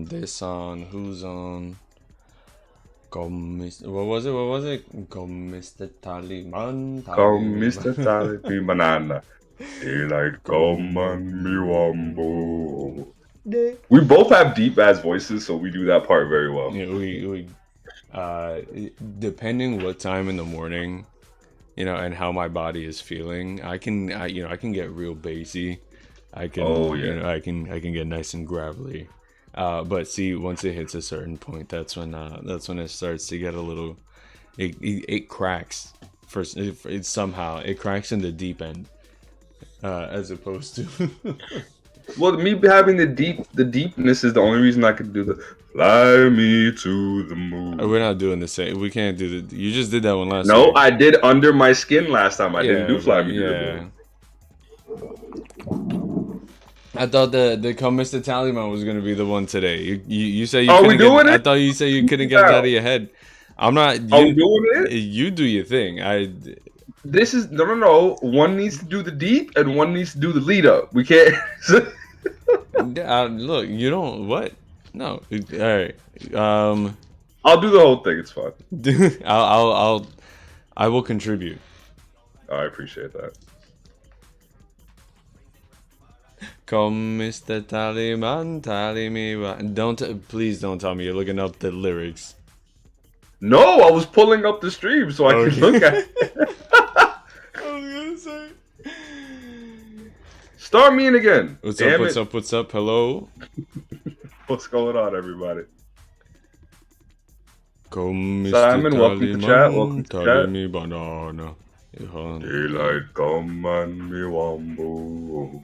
this on? Who's on? What was it? What was it? Go, Mr. Taliban, Come, Taliban. Mr. Taliban Banana. Daylight come and me wambo. We both have deep ass voices, so we do that part very well. Yeah, uh, depending what time in the morning, and how my body is feeling, I can get real bassy. I can, Oh yeah. I can get nice and gravelly. But see, once it hits a certain point, that's when it starts to get a little, it cracks. First, it somehow it cracks in the deep end, as opposed to. Well, me having the deepness is the only reason I could do the fly me to the We're moon. not doing the same. We can't do the. You just did that one last No, week. I did under my skin last time. I didn't do Yeah, fly but me to the yeah. moon. I thought the Come Mr. Taliban was gonna be the one today. You say you Are we couldn't get. doing I it? thought you said you couldn't get it Yeah. out of your head. I'm not. Are we doing it? You do your thing. This is no. One needs to do the deep, and one needs to do the lead up. We can't. Look. You don't what? No. All right. I'll do the whole thing. It's fun. I will contribute. I appreciate that. Come, Mr. Taliban, tally me. Please don't tell me you're looking up the lyrics. No, I was pulling up the stream so I could look at it. I was gonna say. Start me in again. What's Damn up? What's it. up? What's up? Hello. What's going on, everybody? Come, Mr. Simon, welcome to chat. Welcome Taliban, to tally chat. me banana. Daylight come and me wambo.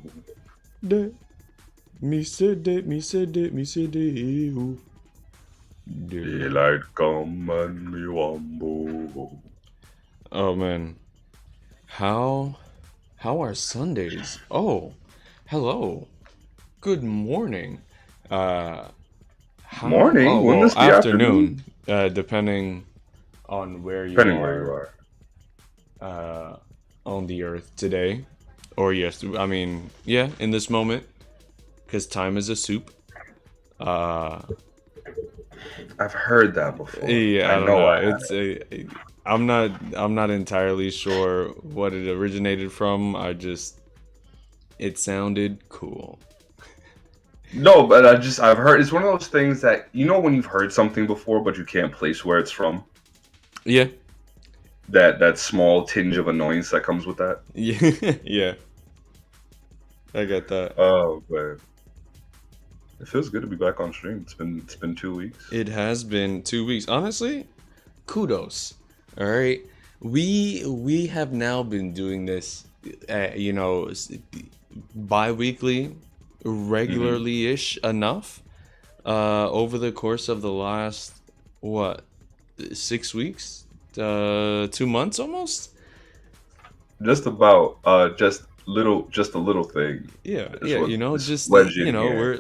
Me said it, me said it, me said it. Daylight come and me wambo. Oh man, how are Sundays? Oh, hello, good morning. Morning? Oh Wouldn't well, this be afternoon. Depending on where you Depending are. where you are. On the earth today, or yes, I mean in this moment, because time is a soup. I've heard that before. Yeah, I don't know know. I have. I'm not entirely sure what it originated from. It sounded cool. No, but I've heard it's one of those things that when you've heard something before but you can't place where it's from. Yeah. That small tinge of annoyance that comes with that. Yeah. Yeah. I get that. Oh man. It feels good to be back on stream. It's been 2 weeks. It has been 2 weeks. Honestly, kudos. All right. We have now been doing this bi-weekly, regularly-ish enough over the course of the last 6 weeks, 2 months almost. Just about just a little thing. Yeah, Just legend here.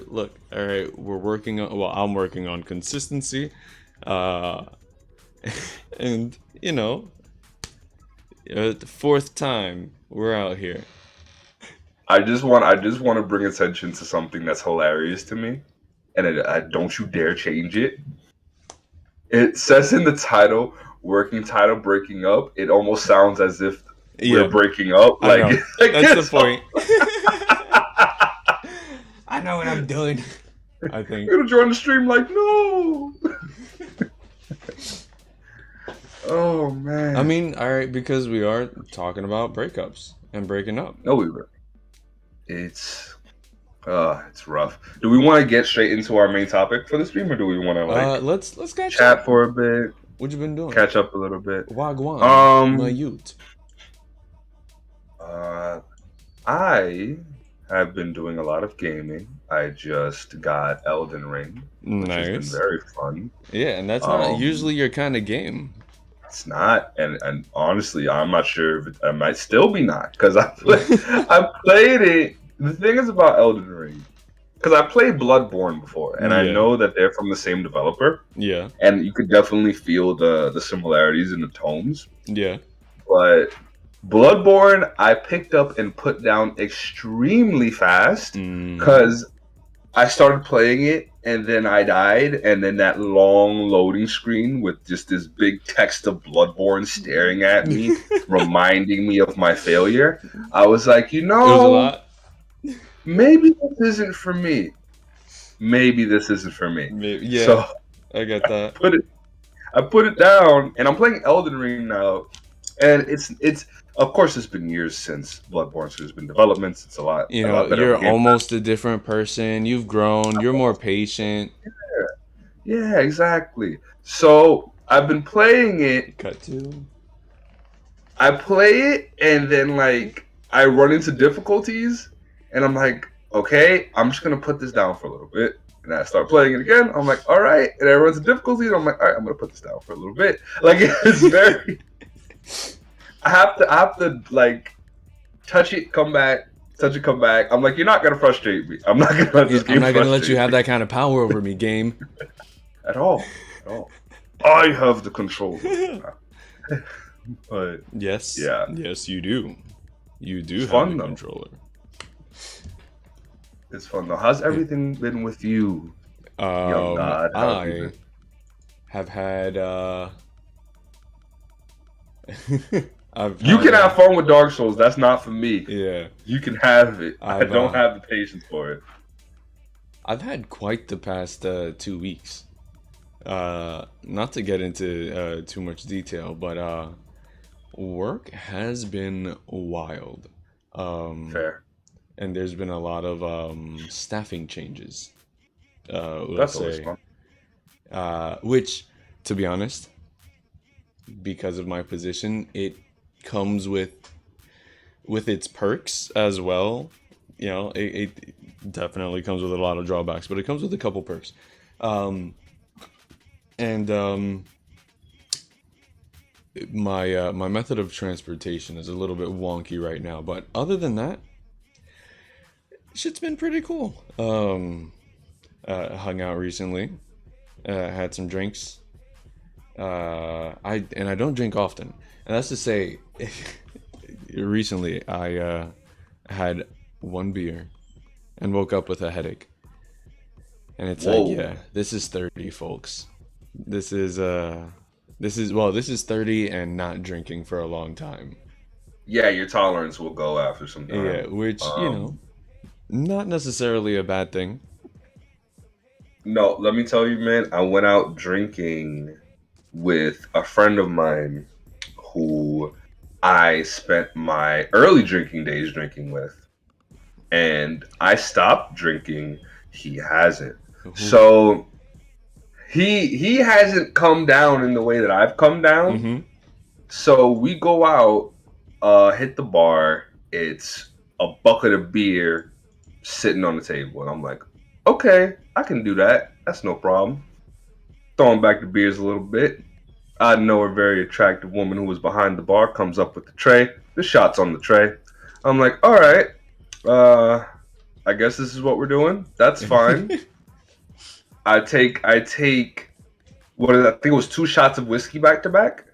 we're working on. Well, I'm working on consistency, and the fourth time we're out here. I just want to bring attention to something that's hilarious to me, and don't you dare change it. It says in the title, "Working title breaking up." It almost sounds as if we're breaking up. I know. Like That's the point. I know what I'm doing. I think. You're gonna join the stream like no. Oh man. I mean, all right, because we are talking about breakups and breaking up. No, we were. It's rough. Do we want to get straight into our main topic for the stream, or do we want to let's catch chat up for a bit? What you been doing? Catch up a little bit. Wagwan, my youth. I have been doing a lot of gaming. I just got Elden Ring, which has been very fun. Yeah, and that's not usually your kind of game. It's not, and honestly, I'm not sure if it might still be not, because I played it. The thing is about Elden Ring, because I played Bloodborne before, and I know that they're from the same developer. Yeah, and you could definitely feel the similarities in the tones. Yeah, but Bloodborne, I picked up and put down extremely fast because I started playing it and then I died, and then that long loading screen with just this big text of Bloodborne staring at me, It reminding me of my failure. I was like, was a lot. maybe this isn't for me. Maybe this isn't for me. Maybe, yeah, So I get that. put it I put it down, and I'm playing Elden Ring now, and it's of course it's been years since Bloodborne, so there's been developments. It's You a know, lot better of you're a game. almost a different person. You've grown. You're more patient. Yeah, exactly. So I've been playing it. Cut to. I play it, and then like I run into difficulties, and I'm like, okay, I'm just gonna put this down for a little bit. And I start playing it again. I'm like, all right. And I run into difficulties. I'm like, all right, I'm gonna put this down for a little bit. Like it's very. I have to like touch it, come back, touch it, come back. I'm like, you're not gonna frustrate me. I'm not gonna let Yeah, this I'm game not gonna let you frustrate have me that kind of power over me, game. at all. At all. I have the control. But Yes, yeah, yes, you do. You it's do have the fun though. controller. It's fun though. How's Yeah. everything been with you, young god? How have you I been? have had I've You had can have fun with Dark Souls. That's not for me. yeah. You can have it. I I've don't have the patience for it. I've had quite the past 2 weeks. Not to get into too much detail, but work has been wild. Um, Fair. and there's been a lot of staffing changes. We'll That's always say, fun. which, to be honest, because of my position, it comes with its perks as well. You know, it definitely comes with a lot of drawbacks, but it comes with a couple perks. Um, and my method of transportation is a little bit wonky right now, but other than that, shit's been pretty cool. Hung out recently, had some drinks. I don't drink often, and that's to say, recently I had one beer and woke up with a headache, and it's like, Whoa. yeah, this is 30, folks. This is this is 30 and not drinking for a long time. Yeah, your tolerance will go after some Yeah, time. which, Um, not necessarily a bad thing. no, let me tell you, man. I went out drinking with a friend of mine who I spent my early drinking days drinking with, and I stopped drinking. He hasn't. Ooh. So he hasn't come down in the way that I've come down. Mm-hmm. So we go out, hit the bar. It's a bucket of beer sitting on the table, and I'm like, okay, I can do that. That's no problem. Throwing back the beers a little bit. I know a very attractive woman who was behind the bar comes up with the tray. The shots on the tray. I'm like, all right, uh, I guess this is what we're doing. That's fine. I take what is that? I think it was 2 shots of whiskey back to back,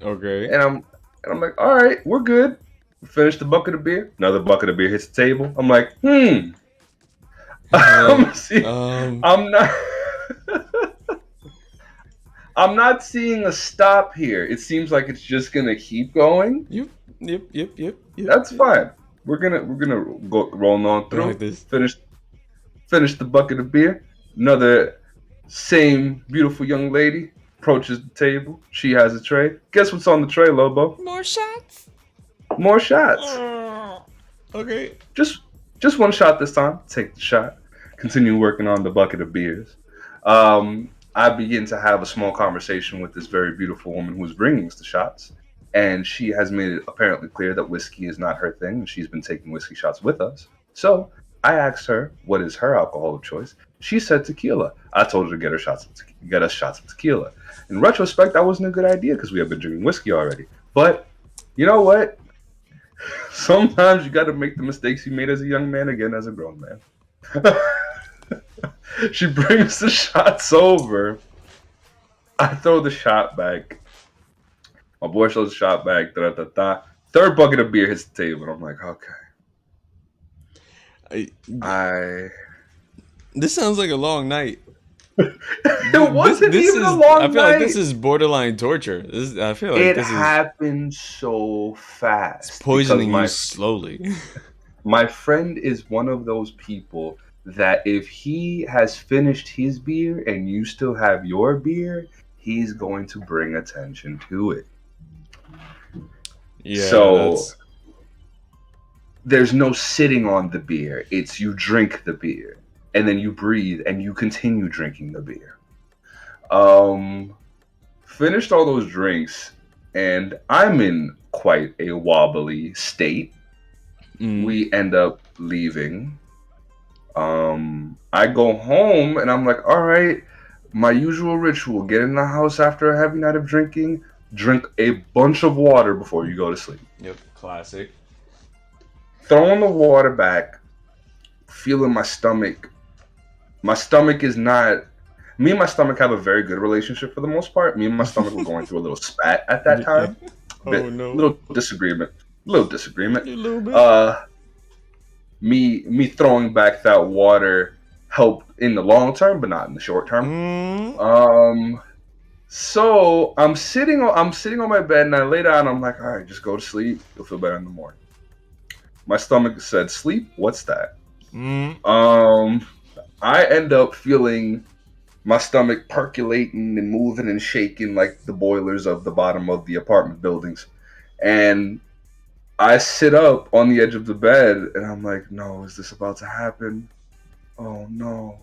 Okay. and I'm like, all right, we're good. Finish the bucket of beer. Another bucket of beer hits the table. I'm like, Uh, I'm see, um, I'm not. I'm not seeing a stop here. It seems like it's just gonna keep going. yep, yep, yep, yep, yep, That's yep. fine. We're gonna go rolling on Like through. this. Finish the bucket of beer. Another same beautiful young lady approaches the table. She has a tray. Guess what's on the tray, Lobo? More shots. More shots. Okay. Just just one shot this time. Take the shot. Continue working on the bucket of beers. I begin to have a small conversation with this very beautiful woman who is bringing us the shots, and she has made it apparently clear that whiskey is not her thing, and she's been taking whiskey shots with us. So I asked her what is her alcohol of choice. She said tequila. I told her to get us shots of tequila. In retrospect, that wasn't a good idea because we have been drinking whiskey already. But you know what? Sometimes you got to make the mistakes you made as a young man again as a grown man. She brings the shots over. I throw the shot back. My boy throws the shot back. Da, da, da. Third bucket of beer hits the table. And I'm like, okay. I, I This sounds like a long night. It wasn't This even a is. I long feel like this night. is borderline torture. I feel like It this is. happened so It's fast because poisoning you slowly. my friend is one of those people that if he has finished his beer and you still have your beer, he's going to bring attention to it. Yeah, So that's. there's no sitting on the beer. It's you drink the beer and then you breathe and you continue drinking the beer. Um, Finished all those drinks and I'm in quite a wobbly state. Mm, We end up leaving. I go home and I'm like, all right, my usual ritual: get in the house after a heavy night of drinking, drink a bunch of water before you go to sleep. yep, classic. Throwing the water back, feeling my stomach. My stomach is not. Me and my stomach have a very good relationship for the most part. Me and my stomach were going through a little spat at that time. Oh Bit, no, little disagreement. Little disagreement. a little bit. Uh, me throwing back that water helped in the long term, but not in the short term. Mm. Um, so I'm sitting on my bed and I lay down. I'm like, all right, just go to sleep. You'll feel better in the morning. My stomach said, sleep. What's that? Mm. Um, I end up feeling my stomach percolating and moving and shaking like the boilers of the bottom of the apartment buildings, and I sit up on the edge of the bed and I'm like, no, is this about to happen? Oh no.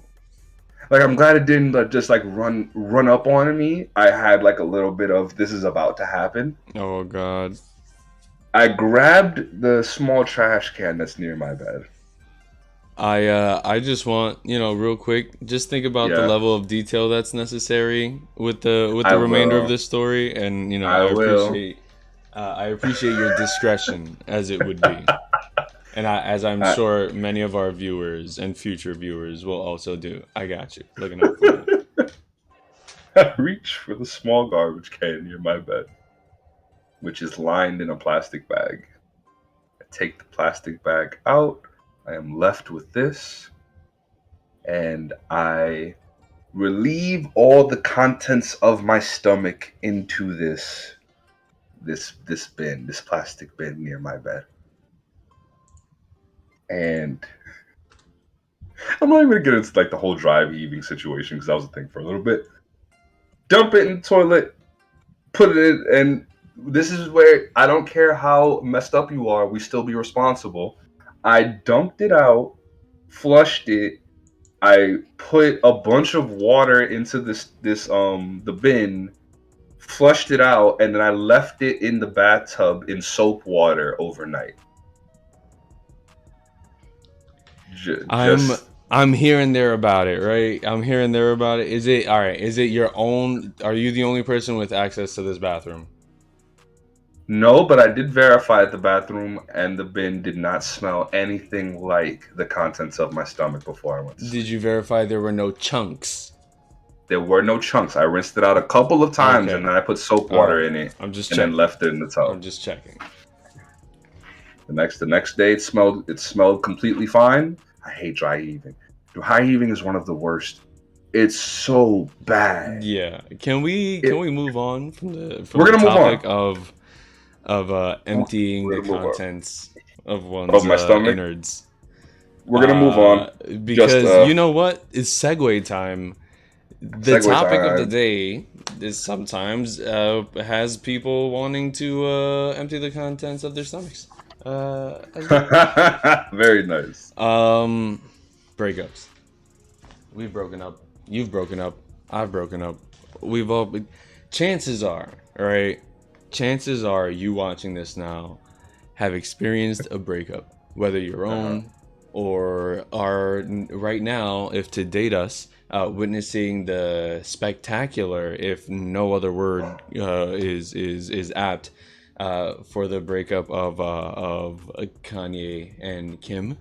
Like I'm glad it didn't just like run up on me. I had like a little bit of this is about to happen. Oh god. I grabbed the small trash can that's near my bed. I just want, real quick, just think about the Yeah, level of detail that's necessary with I the remainder of will. this story, and I will. I appreciate your discretion as it would be. And as I'm I, sure many of our viewers and future viewers will also do. I got you. Looking out for you. I reach for the small garbage can near my bed, which is lined in a plastic bag. I take the plastic bag out. I am left with this, and I relieve all the contents of my stomach into this bin, this plastic bin near my bed. And I'm not even gonna get into like the whole drive heaving situation because that was a thing for a little bit. Dump it in the toilet, put it in, and this is where I don't care how messed up you are, we still be responsible. I dumped it out, flushed it. I put a bunch of water into this the bin, flushed it out, and then I left it in the bathtub in soap water overnight. I'm Just I'm hearing there about it, right? I'm hearing there about it. Is it all right? Is it your own? Are you the only person with access to this bathroom? no, but I did verify that the bathroom and the bin did not smell anything like the contents of my stomach before I went to Did sleep. you verify there were no chunks? There were no chunks. I rinsed it out a couple of times Okay. and then I put soap All water right. in it I'm just and then checking. left it in the tub. I'm just checking. The next day it smelled completely fine. I hate dry heaving. Dry heaving is one of the worst. It's so bad. Yeah. Can we move on from We're the gonna move topic on. of emptying We're the gonna move on. contents of Of one's my stomach. innards? We're gonna move on. Just Because you know what? It's segue time. The segue topic of the time. day is sometimes has people wanting to empty the contents of their stomachs as well. Very nice. Um, breakups. We've broken up. You've broken up. I've broken up. We've all. Chances are, all right. Chances are, you watching this now have experienced a breakup, whether your Uh-huh. own or are right now, if to date us, witnessing the spectacular, if no other word is apt, for the breakup of Kanye and Kim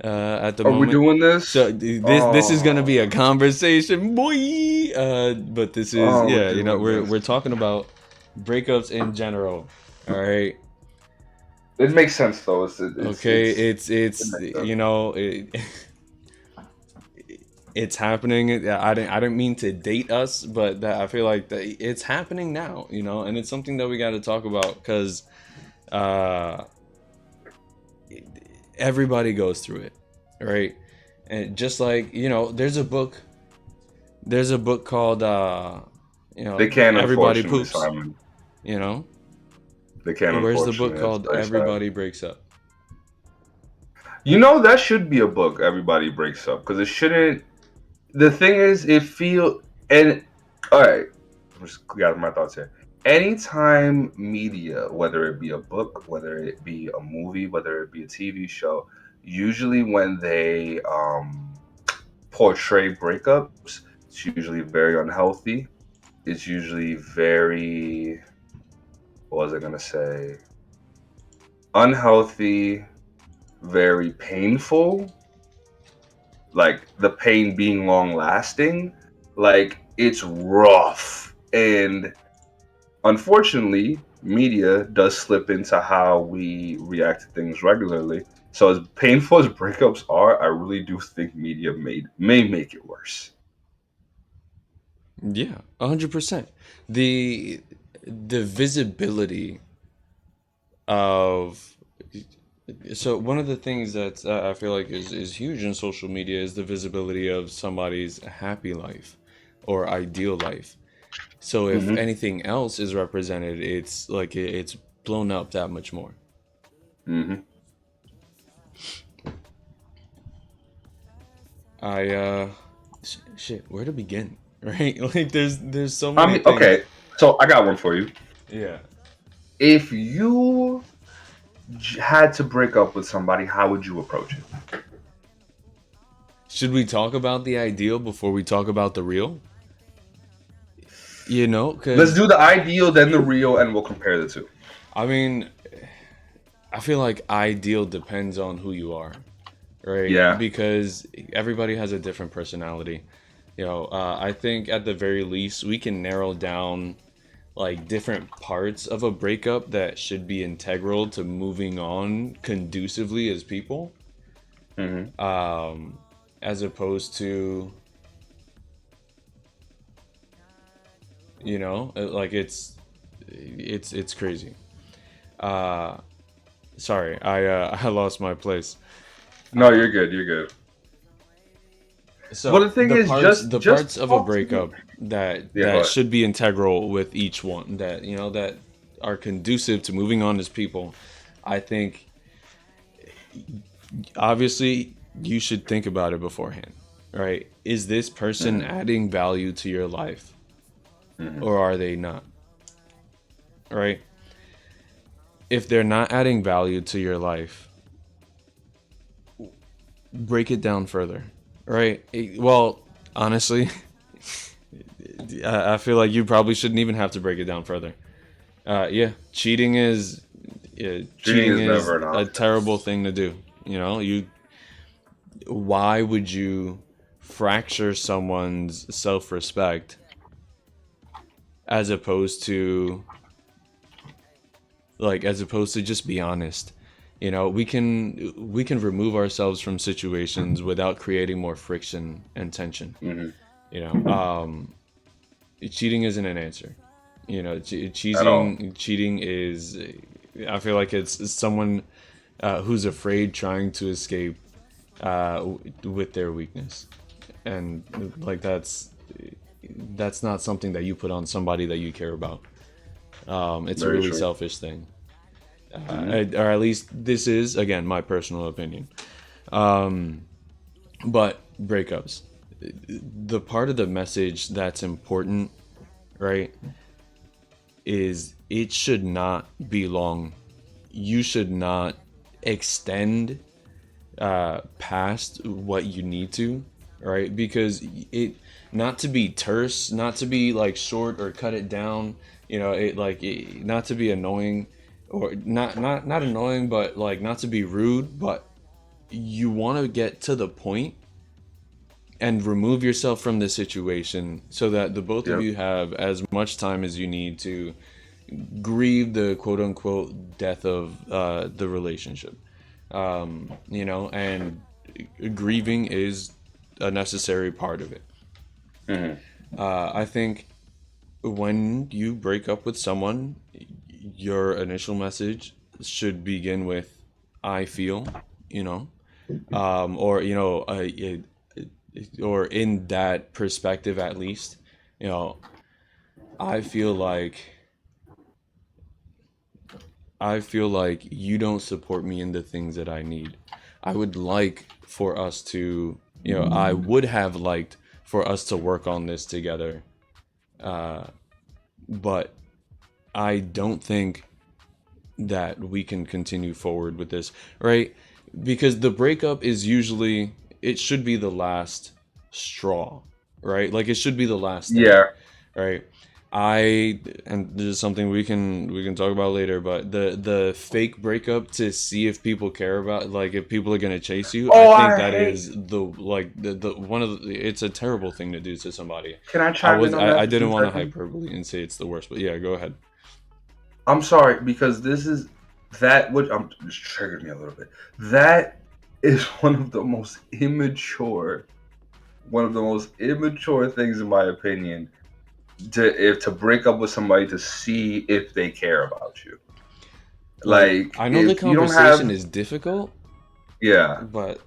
at the Are we moment. doing So this? this is gonna be a Oh, conversation, boy. But this is, oh, we're yeah, doing we're this. talking about breakups in general. All right. It makes sense though. Okay. It It's makes sense. it's happening. I didn't mean to date us, but that I feel like that it's happening now, and it's something that we got to talk about because uh, everybody goes through it, right? And just like there's a book called They can, Everybody unfortunately, Poops. Simon. You know, They can, where's the book unfortunately. That's called very sad. Everybody Breaks Up? That should be a book. Everybody breaks up because it shouldn't. The thing is, it feel and all right. I'm just gather my thoughts here. Anytime media, whether it be a book, whether it be a movie, whether it be a TV show, usually when they portray breakups, it's usually very unhealthy. It's usually very, what was I gonna say? Unhealthy, very painful, like the pain being long lasting, like it's rough. And unfortunately, media does slip into how we react to things regularly. So as painful as breakups are, I really do think media may make it worse. Yeah, 100%. The visibility of so one of the things that I feel like is huge in social media is the visibility of somebody's happy life or ideal life. So if Hmm. anything else is represented, it's like it's blown up that much more. Hmm. I shit, where to begin? Right? Like there's so I many mean, things. okay, so I got one for you. Yeah. If you had to break up with somebody, how would you approach it? Should we talk about the ideal before we talk about the real? Let's Because do the ideal, then the real, and we'll compare the two. I mean, I feel like ideal depends on who you are, right? Yeah. Because everybody has a different personality. I think at the very least we can narrow down like different parts of a breakup that should be integral to moving on conducively as people, Hmm. um, as opposed to like it's crazy. Uh, sorry, I lost my place. No, you're good. You're good. Well, So the thing is, the just parts of a talk to me. breakup that Yeah, go that ahead. should be integral with each one that are conducive to moving on as people. I think obviously you should think about it beforehand, right? Is this person Hmm. adding value to your life Hmm. or are they not? Right? If they're not adding value to your life, break it down further, right? Well, honestly, I feel like you probably shouldn't even have to break it down further. Yeah, Cheating cheating is is never an a option. terrible thing to do. You why would you fracture someone's self-respect as opposed to just be honest? We can remove ourselves from situations without creating more friction and tension. Hmm. You know, cheating isn't an answer. At all. Cheating is. I feel like it's someone who's afraid trying to escape with their weakness, and like that's not something that you put on somebody that you care about. It's a Very really true. selfish thing, Hmm. or at least this is again my personal opinion. But breakups, the part of the message that's important, right, is it should not be long. You should not extend past what you need to, right? Because it not to be terse, not to be like short or cut it down, not to be annoying or not annoying, but like not to be rude, but you want to get to the point and remove yourself from the situation so that the both of Yep. you have as much time as you need to grieve the quote unquote death of the relationship. And grieving is a necessary part of it. Hmm. I think when you break up with someone, your initial message should begin with "I feel," you know, or or in that perspective at least, you know, I feel like I feel like you don't support me in the things that I need. I would like for us to, I would have liked for us to work on this together, but I don't think that we can continue forward with this, right? Because the breakup is usually, it should be the last straw, right? Like it should be the last thing, Yeah. right? And this is something we can talk about later, but the fake breakup to see if people care about, like if people are gonna chase you, I Oh, think I that hate. is the one of the, it's a terrible thing to do to somebody. Can I chime in on I that for didn't two want to seconds? hyperbole and say it's the worst, but yeah, go ahead. I'm sorry because this is that would just triggered me a little bit. That is one of the most immature things in my opinion to break up with somebody to see if they care about you. Like, Like I know the if you don't conversation have, is difficult, yeah. but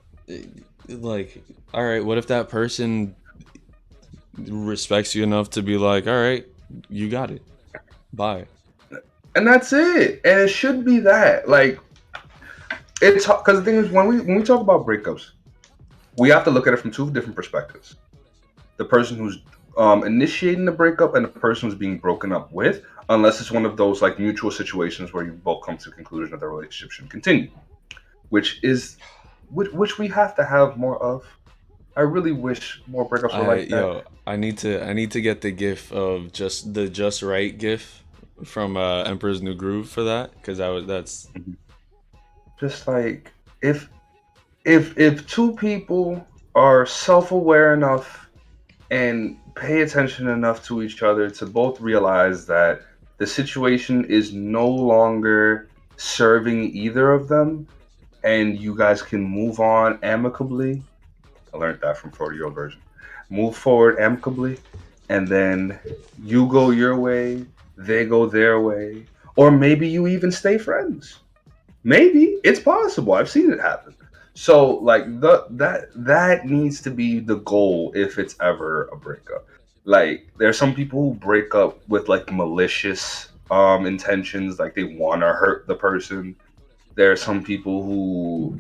like, all right, what if that person respects you enough to be like, all right, you got it, bye. And that's it. And it should be that. Like it's because the thing is when we talk about breakups, we have to look at it from two different perspectives. The person who's initiating the breakup and the person who's being broken up with, unless it's one of those like mutual situations where you both come to the conclusion that the relationship should continue, which is which we have to have more of. I really wish more breakups were like that. I need to get the gif of just right gif from Emperor's New Groove for that, because I was that's Just like if if two people are self-aware enough and pay attention enough to each other to both realize that the situation is no longer serving either of them and you guys can move on amicably. I learned that from 40-year-old version. Move forward amicably, and then you go your way, they go their way, or maybe you even stay friends. Maybe it's possible. I've seen it happen. So like that needs to be the goal if it's ever a breakup. Like there's some people who break up with like malicious intentions, like they want to hurt the person. There are some people who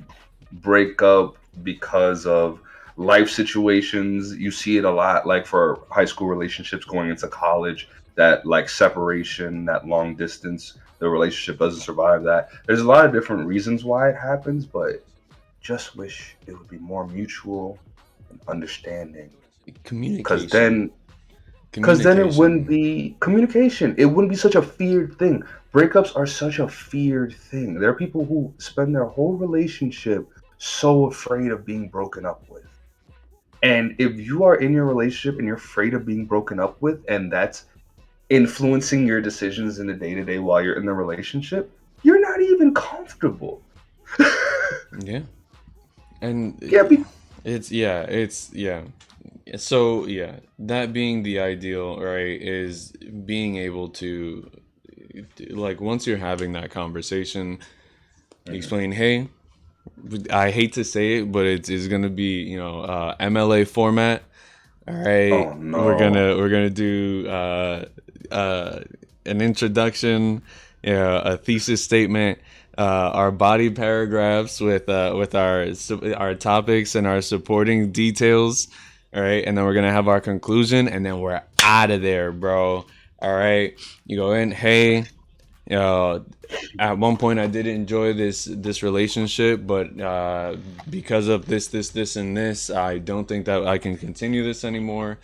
break up because of life situations. You see it a lot, like for high school relationships going into college, that like separation, that long distance, the relationship doesn't survive that. There's a lot of different reasons why it happens, but just wish it would be more mutual and understanding. Because communication. then because then it wouldn't Communication. be communication. It wouldn't be such a feared thing. Breakups are such a feared thing. There are people who spend their whole relationship so afraid of being broken up with. And if you are in your relationship and you're afraid of being broken up with, and that's influencing your decisions in the day to day while you're in the relationship, you're not even comfortable. Yeah. And Yeah, it's yeah. So yeah, that being the ideal, right, is being able to, like, once you're having that conversation, mhm. explain, hey, I hate to say it, but it's gonna be, MLA format. All right, Oh no. we're gonna do uh, an introduction, a thesis statement, our body paragraphs with our topics and our supporting details. All right, and then we're gonna have our conclusion, and then we're out of there, bro. All right, you go in, hey, uh, at one point I did enjoy this relationship, but because of this and this, I don't think that I can continue this anymore.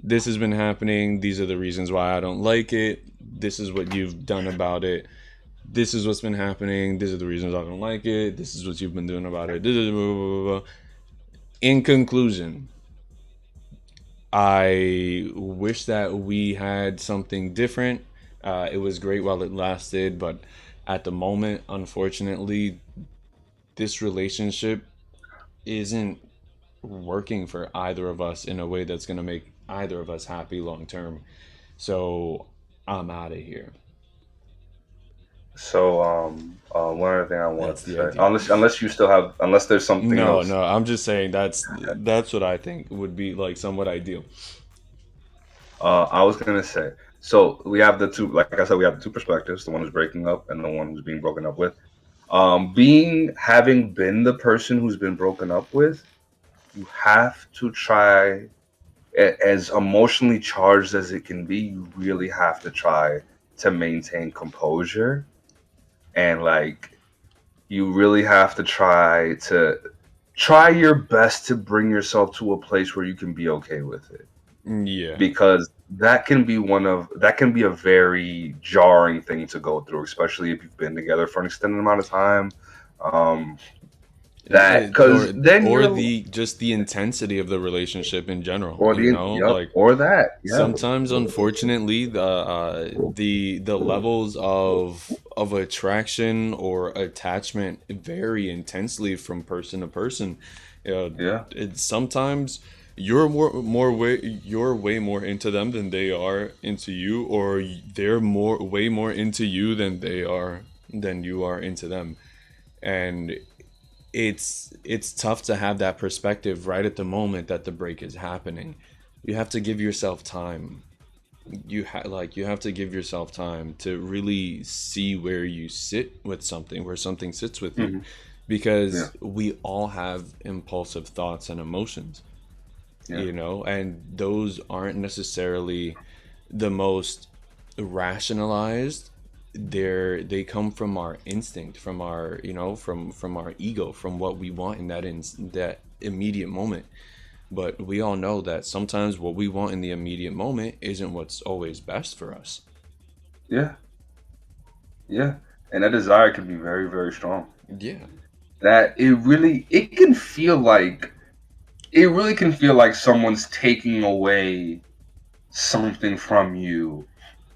This has been happening. These are the reasons why I don't like it. This is what you've done about it. This is what's been happening. These are the reasons I don't like it. This is what you've been doing about it. In conclusion, I wish that we had something different. It was great while it lasted, but at the moment, unfortunately, this relationship isn't working for either of us in a way that's going to make either of us happy long term. So I'm out of here. So, one other thing I wanted That's to the say, ideal. unless there's something No, else. no, I'm just saying that's what I think would be like somewhat ideal. I was gonna say, so we have the two, like I said, we have the two perspectives: the one who's breaking up and the one who's being broken up with. Having been the person who's been broken up with, you have to try, as emotionally charged as it can be. You really have to try to maintain composure, and like you really have to try your best to bring yourself to a place where you can be okay with it, Yeah. because that can be a very jarring thing to go through, especially if you've been together for an extended amount of time. um that because then Or you're the just the intensity of the relationship in general, or you the know, yep like or that yeah sometimes unfortunately the levels of attraction or attachment vary intensely from person to person. yeah It's sometimes you're way more into them than they are into you, or they're way more into you than you are into them. And it's tough to have that perspective right at the moment that the break is happening. You have to give yourself time. You have to give yourself time to really see where you sit with something, where something sits with you, hmm yeah because we all have impulsive thoughts and emotions, yeah and those aren't necessarily the most rationalized. They come from our instinct, from our from our ego, from what we want in that immediate moment. But we all know that sometimes what we want in the immediate moment isn't what's always best for us. yeah yeah and that desire can be very, very strong. Yeah. That it really can feel like someone's taking away something from you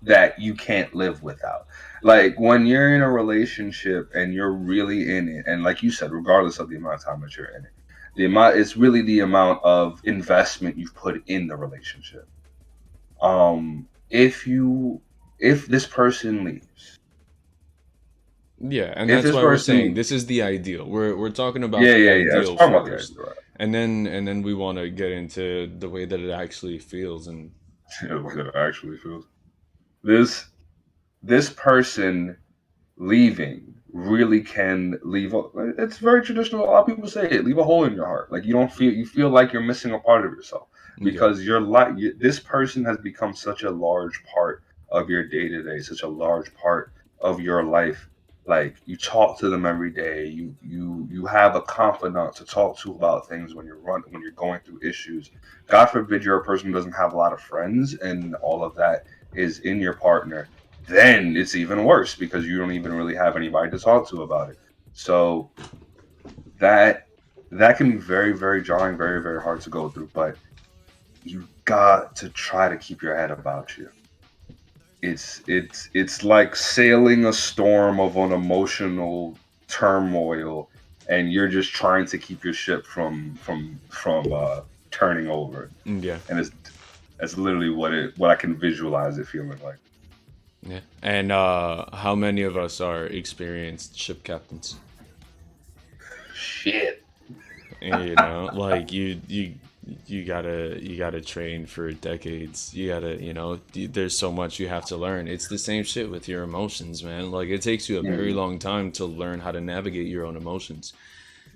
that you can't live without. Like when you're in a relationship and you're really in it, and like you said, regardless of the amount of time that you're in it, it's really the amount of investment you've put in the relationship. If this person leaves, Yeah, and if that's this why we're person saying leaves, this is the ideal. We're talking about yeah, the yeah, yeah. Let's ideal talk about the first. idea, right? And then we want to get into the way that it actually feels. And Yeah, the way that it actually feels. This this person leaving really can leave it's very traditional. A lot of people say it, leave a hole in your heart. Like you feel like you're missing a part of yourself, yeah. because this person has become such a large part of your day to day, such a large part of your life. Like you talk to them every day, you have a confidant to talk to about things when you're going through issues. God forbid you're a person who doesn't have a lot of friends and all of that is in your partner, then it's even worse because you don't even really have anybody to talk to about it. So that that can be very, very jarring, very, very hard to go through. But you got to try to keep your head about you. It's like sailing a storm of an emotional turmoil, and you're just trying to keep your ship from turning over. Yeah. And that's literally what I can visualize it feeling like. Yeah. And how many of us are experienced ship captains? Shit. Like you gotta train for decades. You gotta, there's so much you have to learn. It's the same shit with your emotions, man. Like it takes you a very Mhm. long time to learn how to navigate your own emotions.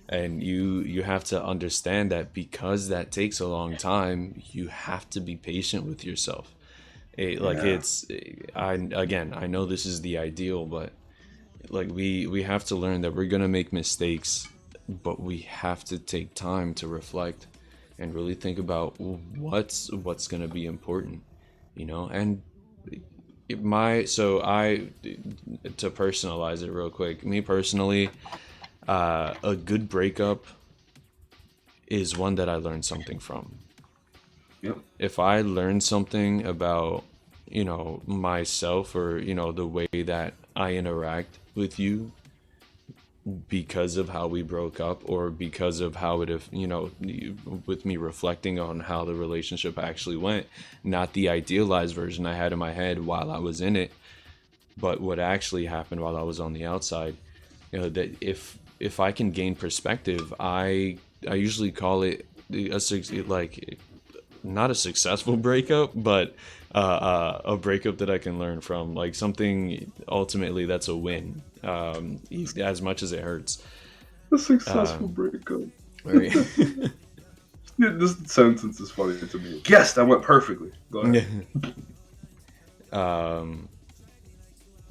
And you have to understand that because that takes a long time, you have to be patient with yourself. Like Yeah. I know this is the ideal, but like we have to learn that we're gonna make mistakes, but we have to take time to reflect and really think about what's gonna be important, and my so I to personalize it real quick, me personally, a good breakup is one that I learned something from. Yep. If I learn something about, myself, or, the way that I interact with you, because of how we broke up, or because of how it, if with me reflecting on how the relationship actually went, not the idealized version I had in my head while I was in it, but what actually happened while I was on the outside. That if I can gain perspective, I usually call it like not a successful breakup, but a breakup that I can learn from, like something ultimately that's a win, as much as it hurts. A successful Um, breakup. right. This sentence is funny to me. Yes, that went perfectly. Go ahead. um,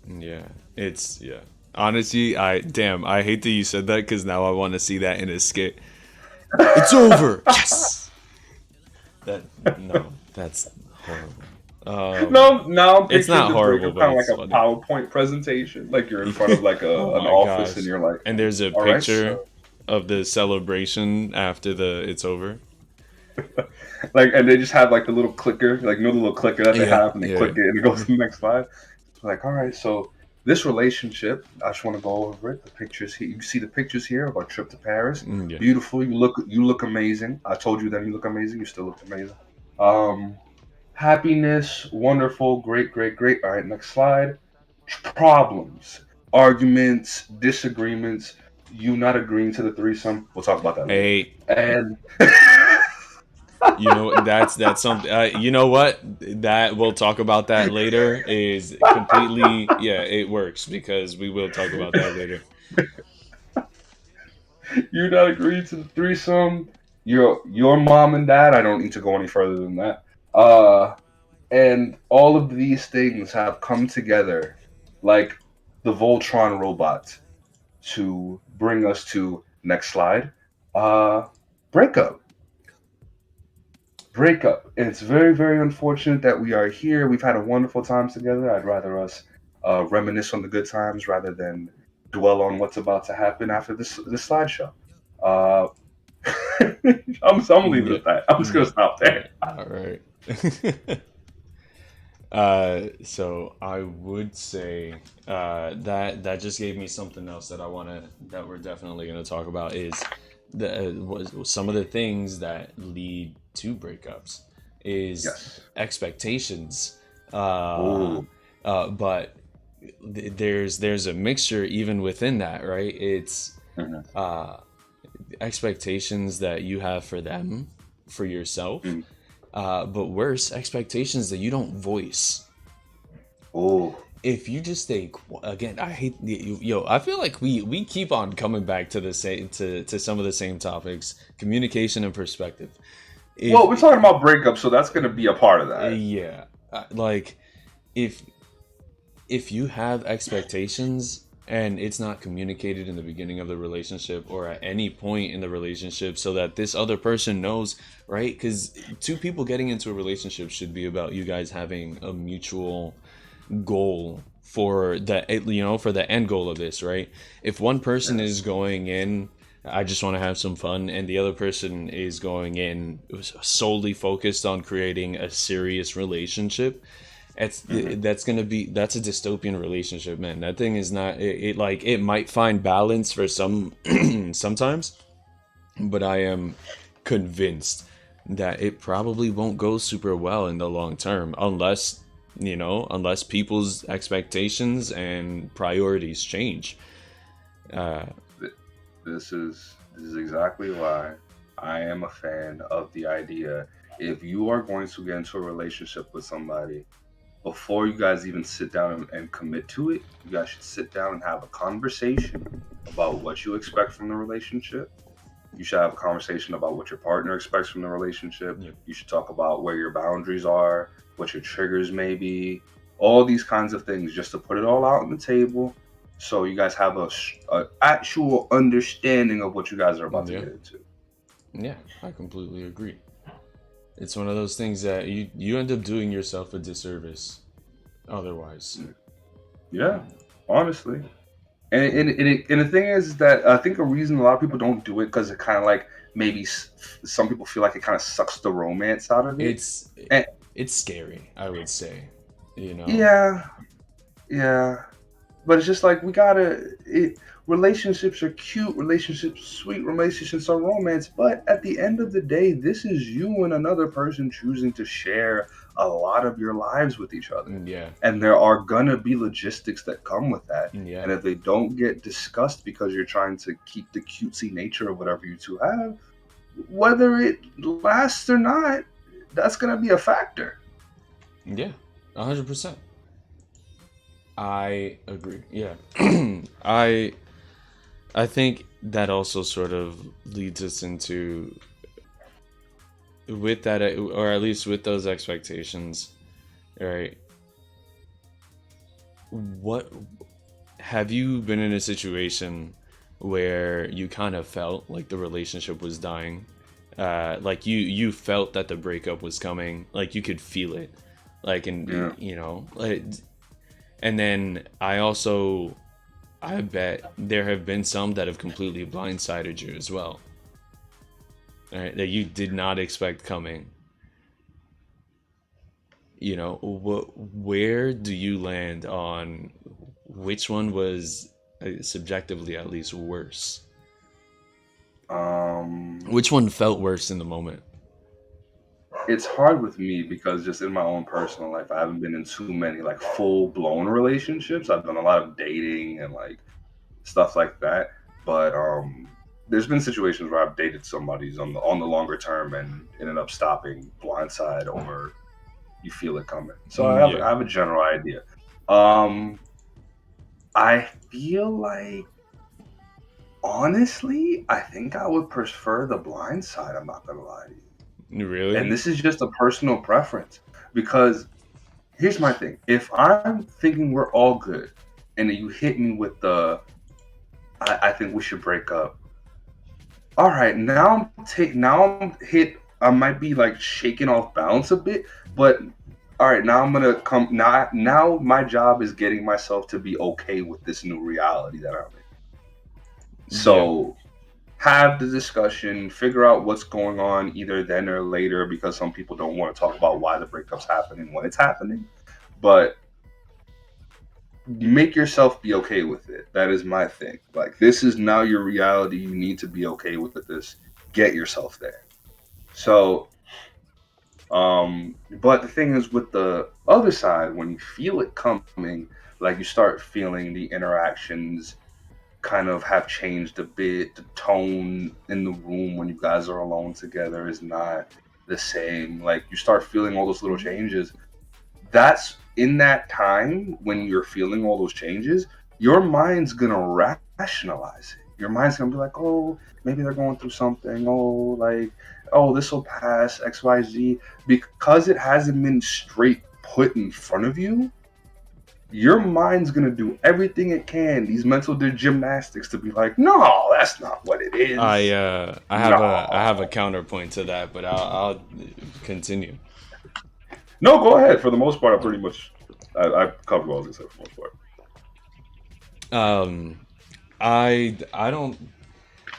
yeah, it's yeah. Honestly, I hate that you said that because now I want to see that in a skit. It's over. Yes. That no, that's horrible. No, now I'm It's picturing not the horrible, breakup but kind of it's like a funny. PowerPoint presentation. Like you're in front of like Oh an my office and gosh! you're like, And there's a all right, picture so of the celebration after the it's over. like, and they just have like the little clicker, like the little clicker that they Yeah, have, and they yeah. click it and it goes to the next slide. So like, all right, so this relationship, I just want to go over it. The pictures here, you see the pictures here of our trip to Paris. Yeah. Beautiful. You look amazing. I told you then you look amazing. You still look amazing. Um, Happiness, wonderful, great, great, great. All right, next slide. Problems, arguments, disagreements, you not agreeing to the threesome. We'll talk about that later. Hey, And that's something. You know what? That we'll talk about that later. Is completely yeah. It works because we will talk about that later. you not agreeing to the threesome. Your mom and dad. I don't need to go any further than that. And all of these things have come together, like the Voltron robot, to bring us to next slide. Uh, Breakup. Breakup. And it's very, very unfortunate that we are here. We've had a wonderful time together. I'd rather us reminisce on the good times rather than dwell on what's about to happen after this slideshow. Uh, I'm leaving it Yeah, at that. I'm just gonna yeah, stop yeah. there. All right. So I would say that just gave me something else that we're definitely gonna talk about is some of the things that lead to breakups is Yes. expectations. Uh, Oh. but there's a mixture even within that, right? It's Mhm. uh, expectations that you have for them, for yourself, Mhm. but worse, expectations that you don't voice. Oh. If you just stay again, I hate yo. I feel like we keep on coming back to the same to some of the same topics: communication and perspective. Well, If we're talking about breakup, so that's gonna be a part of that. yeah, like if if you have expectations and it's not communicated in the beginning of the relationship or at any point in the relationship so that this other person knows, right? Because two people getting into a relationship should be about you guys having a mutual goal for for the end goal of this, right? If one person is Yes. going in, I just want to have some fun, and the other person is going in solely focused on creating a serious relationship, Hmm. that's a dystopian relationship, man. That thing is not it might find balance for some sometimes, but I am convinced that it probably won't go super well in the long term unless unless people's expectations and priorities change. uh This is exactly why I am a fan of the idea. If you are going to get into a relationship with somebody, before you guys even sit down and commit to it, you guys should sit down and have a conversation about what you expect from the relationship. You should have a conversation about what your partner expects from the relationship. yeah, You should talk about where your boundaries are, what your triggers may be, all these kinds of things, just to put it all out on the table, so you guys have a actual understanding of what you guys are about to yeah, get into. yeah, I completely agree. It's one of those things that you end up doing yourself a disservice otherwise. Yeah, honestly. And the thing is that I think a reason a lot of people don't do it because it kind of like maybe some people feel like it kind of sucks the romance out of it. it's And it's scary, I would say, you know. yeah, yeah. but it's just like we gotta. Relationships are cute, relationships sweet, relationships are romance. But at the end of the day, this is you and another person choosing to share a lot of your lives with each other, Yeah. and there are gonna be logistics that come with that. Yeah. And if they don't get discussed because you're trying to keep the cutesy nature of whatever you two have, whether it lasts or not, that's gonna be a factor. Yeah. 100%. I agree. Yeah. I I think that also sort of leads us into, with that, or at least with those expectations, right? What have you been in a situation where you kind of felt like the relationship was dying? Like you felt that the breakup was coming, like you could feel it, like, and Yeah. like, and then I bet there have been some that have completely blindsided you as well, right? That you did not expect coming. Where do you land on which one was, subjectively at least, worse? Um, Which one felt worse in the moment? it's hard with me because just in my own personal life, I haven't been in too many like full blown relationships. I've done a lot of dating and like stuff like that. But there's been situations where I've dated somebody's on the longer term and ended up stopping blindside or you feel it coming. So Yeah. I have a general idea. Um, I feel like honestly, I think I would prefer the blind side. I'm not gonna lie to you. And Really? this is just a personal preference because here's my thing. If I'm thinking we're all good and then you hit me with I think we should break up. All right, now I'm hit. I might be like shaking off balance a bit, but all right, now I'm gonna come. Now my job is getting myself to be okay with this new reality that I'm in. Yeah. So have the discussion, figure out what's going on either then or later because some people don't want to talk about why the breakup's happening when it's happening. But make yourself be okay with it. That is my thing. Like this is now your reality. You need to be okay with this. Get yourself there. So, but the thing is with the other side, when you feel it coming, like you start feeling the interactions kind of have changed a bit. The tone in the room when you guys are alone together is not the same. Like you start feeling all those little changes. That's in that time when you're feeling all those changes, your mind's gonna rationalize it. Your mind's gonna be like, oh, maybe they're going through something. Oh, like, oh, this will pass, XYZ. Because it hasn't been straight put in front of you, your mind's gonna do everything it can, these mental gymnastics to be like, no, that's not what it is. No. I have a counterpoint to that, but I'll continue. No, go ahead. For the most part, I pretty much I covered what I was gonna say for the most part. Um, I don't,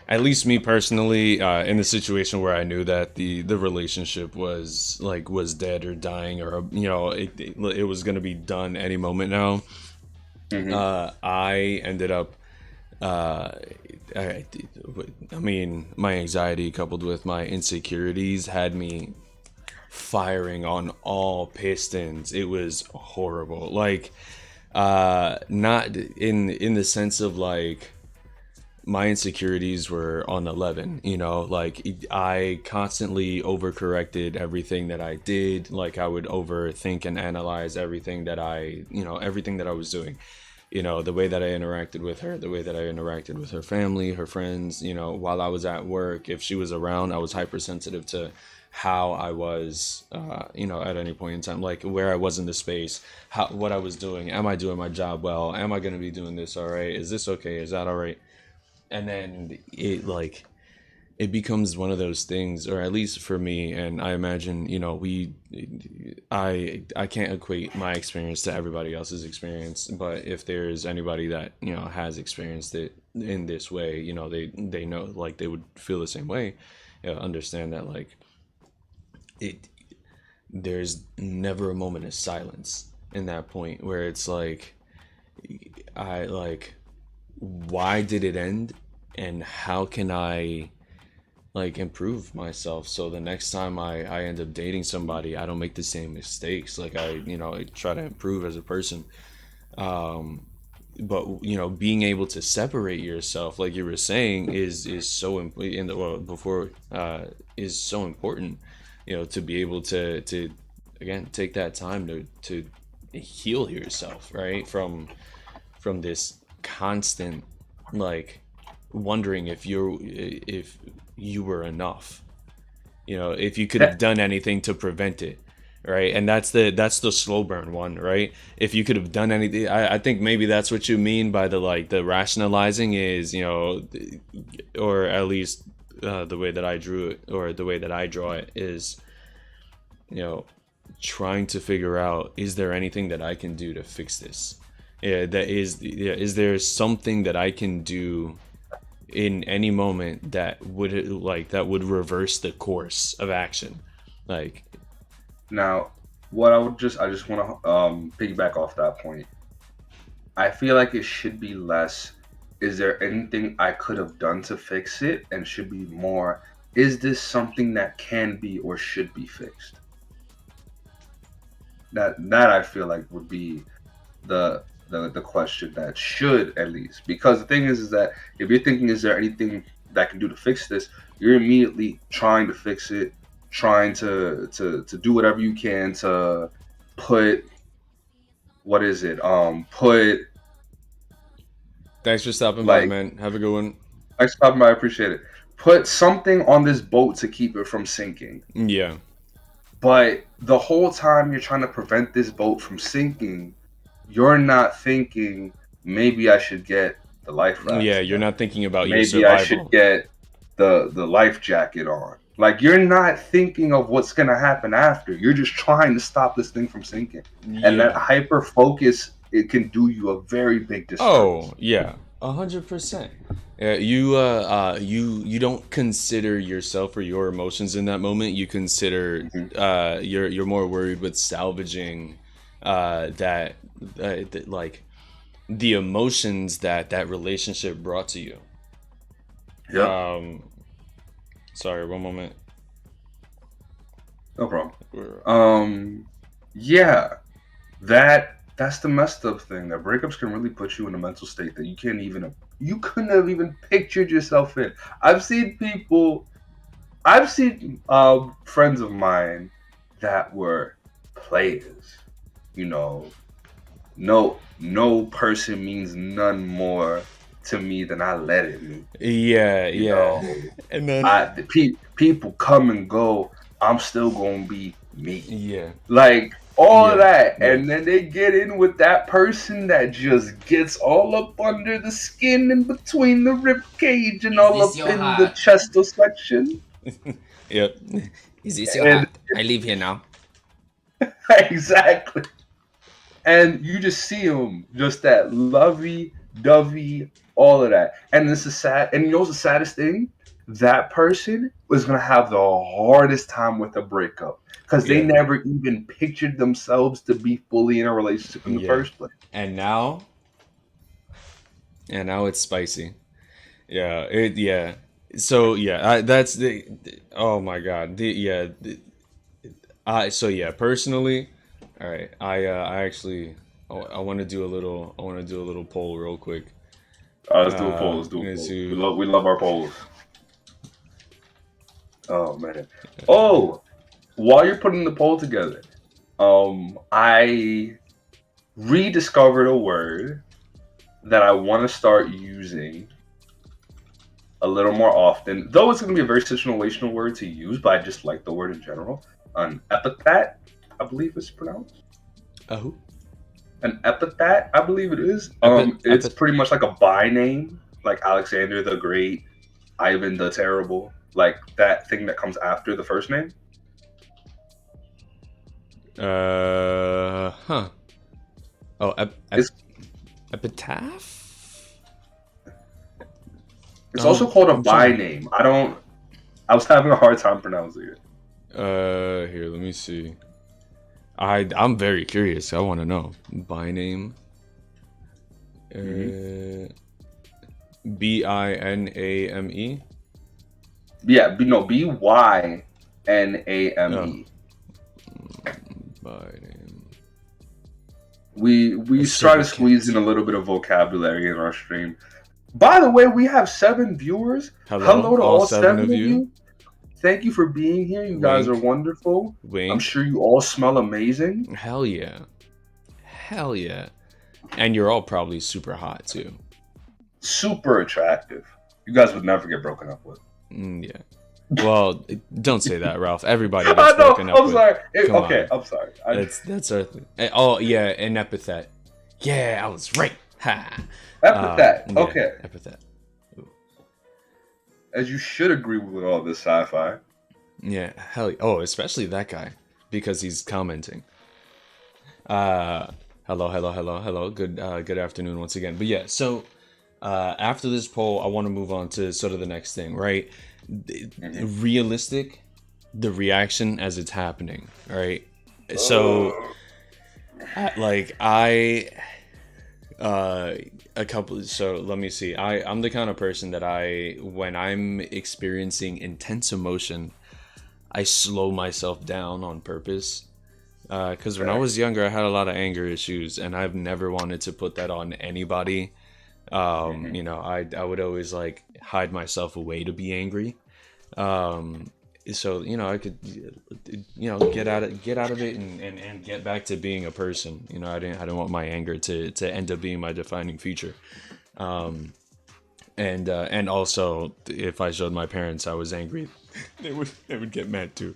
at least me personally, in the situation where I knew that the relationship was dead or dying, or it was gonna be done any moment now. Mm-hmm. I ended up, uh, I, I mean, my anxiety coupled with my insecurities had me firing on all pistons. It was horrible. Like, not in the sense of like my insecurities were on 11, like I constantly overcorrected everything that I did. Like I would overthink and analyze everything that everything that I was doing, the way that I interacted with her, the way that I interacted with her family, her friends, while I was at work. If she was around, I was hypersensitive to how I was, at any point in time, like where I was in the space, what I was doing. Am I doing my job well? Am I going to be doing this all right? Is this okay? Is that all right? And then it becomes one of those things, or at least for me, and I imagine, I can't equate my experience to everybody else's experience, but if there's anybody that has experienced it in this way, they know, like they would feel the same way, understand that, like, it there's never a moment of silence in that point where it's like, I like, why did it end, and how can I like improve myself so the next time I end up dating somebody, I don't make the same mistakes. Like I try to improve as a person. Um, but being able to separate yourself, like you were saying, is so important. In the well, before is so important. To be able to again take that time to heal yourself, right, from this constant, like, wondering if you were enough, if you could have done anything to prevent it, right? And that's the slow burn one, right? If you could have done anything, I think maybe that's what you mean by the rationalizing is, or at least the way that I drew it, or the way that I draw it is, you know trying to figure out, is there anything that I can do to fix this? Is there something that I can do in any moment that would reverse the course of action, like. Now, what I just want to piggyback off that point. I feel like it should be less. Is there anything I could have done to fix it? And should be more. Is this something that can be or should be fixed? That I feel like would be the question that should, at least, because the thing is that if you're thinking, is there anything that I can do to fix this, you're immediately trying to fix it, trying to do whatever you can to put, what is it, put, Thanks for stopping by, like, man. Have a good one. next time, I appreciate it, put something on this boat to keep it from sinking. Yeah. But the whole time you're trying to prevent this boat from sinking, you're not thinking, maybe I should get the life Yeah, rafts you're done. not thinking about your Maybe I should survival. get the life jacket on. Like, you're not thinking of what's gonna happen after. You're just trying to stop this thing from sinking. And that Yeah. hyper focus, it can do you a very big Oh, disservice. yeah. 100%. Yeah, you don't consider yourself or your emotions in that moment. You consider, Hmm. you're more worried with salvaging like the emotions that relationship brought to you. Yep, Um, Sorry, one moment. no problem. Yeah, that's the messed up thing. That breakups can really put you in a mental state that you couldn't have even pictured yourself in. I've seen people, I've seen friends of mine that were players. You know, no person means none more to me than I let it mean. Yeah, You yeah. know, And then people come and go. I'm still gonna be me. yeah, Like, all of yeah, that, yeah. and then they get in with that person that just gets all up under the skin and between the rib cage and Is all this up your in the heart? chest section. Yep. Is this your And heart? I live here now. exactly, and you just see them, just that lovey-dovey, all of that. And this is sad. And you know what's the saddest thing? That person was gonna have the hardest time with a breakup because they Yeah, never even pictured themselves to be fully in a relationship in the yeah. first place. And now, it's spicy. Yeah, yeah. So yeah, that's oh my god. So yeah, personally, all right. I actually, I want to do a little, poll real quick. Let's do a poll. Let's do a poll. To We love our polls. Oh man. Oh, while you're putting the poll together, I rediscovered a word that I want to start using a little more often. Though it's going to be a very situational word to use, but I just like the word in general. An epithet, I believe it's pronounced. who? An epithet, I believe it is. It's Epit. pretty much like a by name, like Alexander the Great, Ivan the Terrible, like that thing that comes after the first name. Huh. Oh, It's epitaph. it's also called a I'm by trying. name. I was having a hard time pronouncing it. Here, let me see. I'm very curious. I want to know. By name. Biname. Yeah, Byname. Oh, Biden. We try to squeeze in Certificate. a little bit of vocabulary in our stream. By the way, we have 7 viewers. Hello, Hello to all all 7 7 of of you. you. Thank you for being here. You guys are Wink, wonderful. I'm wink. sure you all smell amazing. Hell yeah, hell yeah. And you're all probably super hot too. Super attractive. You guys would never get broken up with. Yeah. Well, don't say that, Ralph. Everybody gets I know. broken up I'm with. sorry. Come Okay, on. I'm sorry. That's our thing. Oh yeah, an epithet. Yeah, I was right. Ha. Epithet. Yeah, Okay. epithet. Ooh. As you should agree with all this sci-fi. Yeah, hell. Oh, especially that guy because he's commenting. Hello. Good afternoon once again. But yeah, so after this poll, I want to move on to sort of the next thing, right? Realistic, the reaction as it's happening, right? So, a couple. So let me see. I'm the kind of person that when I'm experiencing intense emotion, I slow myself down on purpose. Because when I was younger, I had a lot of anger issues, and I've never wanted to put that on anybody. You know, I would always like hide myself away to be angry. So you know, I could, you know, get out of it and get back to being a person. You know, I didn't want my anger to end up being my defining feature. And also, if I showed my parents I was angry, they would get mad too.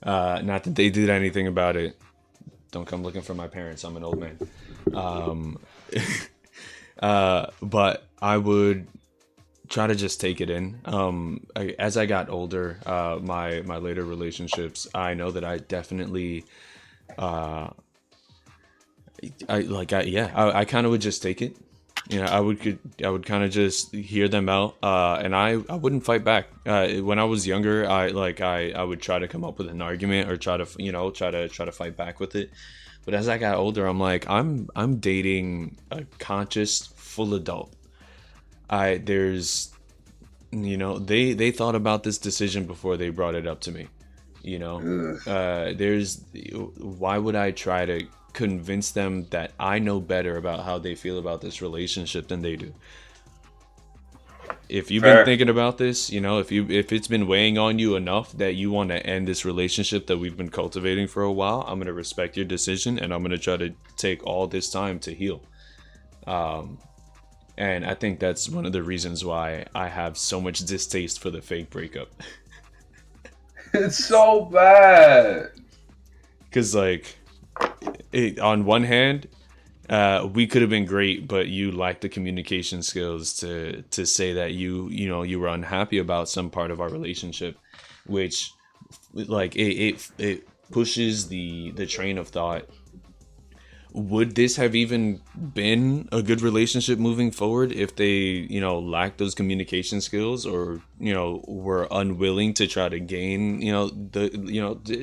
Not that they did anything about it. Don't come looking for my parents. I'm an old man. But I would try to just take it in. As I got older, my later relationships, I know that I definitely, I kind of would just take it. You know, I would kind of just hear them out, and I wouldn't fight back. When I was younger, I would try to come up with an argument or try to try to fight back with it. But as I got older, I'm like, I'm dating a conscious, full adult. There's, you know, they thought about this decision before they brought it up to me. You know, why would I try to convince them that I know better about how they feel about this relationship than they do? If you've been thinking about this, you know, if it's been weighing on you enough that you want to end this relationship that we've been cultivating for a while, I'm going to respect your decision, and I'm going to try to take all this time to heal. And I think that's one of the reasons why I have so much distaste for the fake breakup. It's so bad. Because, like, on one hand, we could have been great, but you lacked the communication skills to say that you were unhappy about some part of our relationship, which, like, it pushes the train of thought. Would this have even been a good relationship moving forward if they, you know, lacked those communication skills, or, you know, were unwilling to try to gain, you know,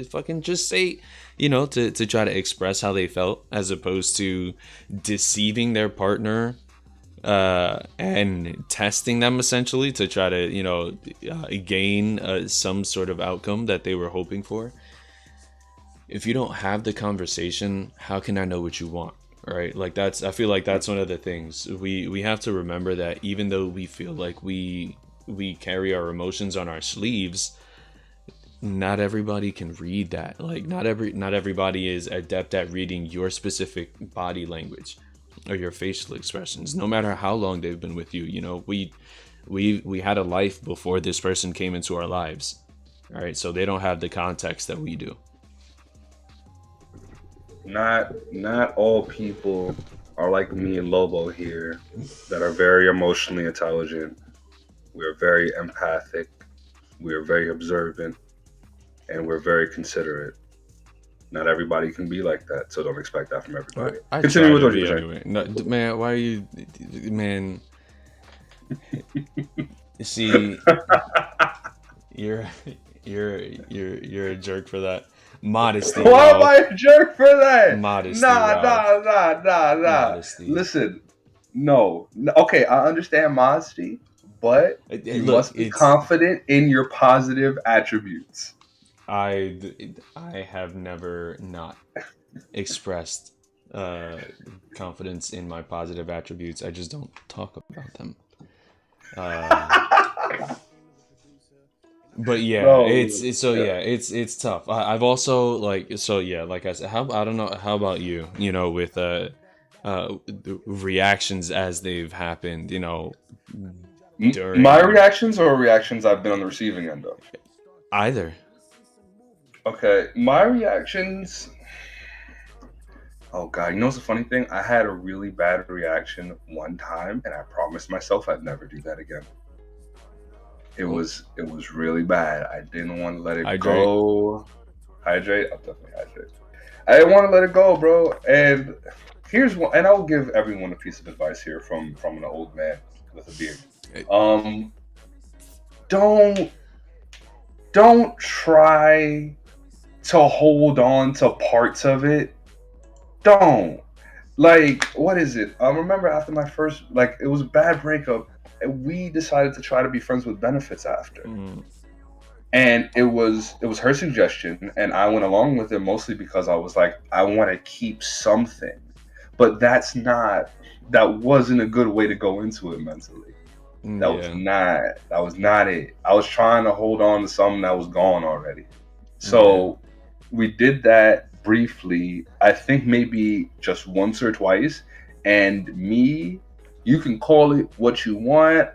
fucking just say, you know, to try to express how they felt, as opposed to deceiving their partner and testing them essentially to try to, you know, gain some sort of outcome that they were hoping for. If you don't have the conversation, how can I know what you want? Right? Like, I feel like that's one of the things we have to remember, that even though we feel like we carry our emotions on our sleeves, not everybody can read that. Like, not everybody is adept at reading your specific body language or your facial expressions, no matter how long they've been with you. You know, we had a life before this person came into our lives. All right, so they don't have the context that we do. Not all people are like me and Lobo here, that are very emotionally intelligent. We're very empathic. We're very observant, and we're very considerate. Not everybody can be like that, so don't expect that from everybody. I Continue with try what to you be were saying. anyway. No, man, why are you, man? See, you're you're a jerk for that. Modesty, Why am Ralph. I a jerk for that? Modesty, Nah. Ralph. Modesty. Listen, Okay, I understand modesty, but you Look, must be it's confident in your positive attributes. I have never not expressed confidence in my positive attributes. I just don't talk about them. Uh, but yeah, Bro, yeah. it's tough. I've also like so yeah, like I said, how I don't know how about you, with the reactions as they've happened, My during reactions or reactions I've been on the receiving end of? either. Okay, my reactions. Oh god, you know what's the funny thing? I had a really bad reaction one time, and I promised myself I'd never do that again. Well, It was really bad. I didn't want to let it hydrate. go. Hydrate. I'll definitely hydrate. I didn't want to let it go, bro. And here's one, and I'll give everyone a piece of advice here from an old man with a beard. Um, don't don't try to hold on to parts of it. Don't. Like, what is it? I remember after my first, like, it was a bad breakup. We decided to try to be friends with benefits after, Mm, and it was her suggestion, and I went along with it mostly because I was like, I want to keep something, but that wasn't a good way to go into it mentally. yeah. That was not it. I was trying to hold on to something that was gone already. Yeah. So we did that briefly, I think maybe just once or twice. And you can call it what you want.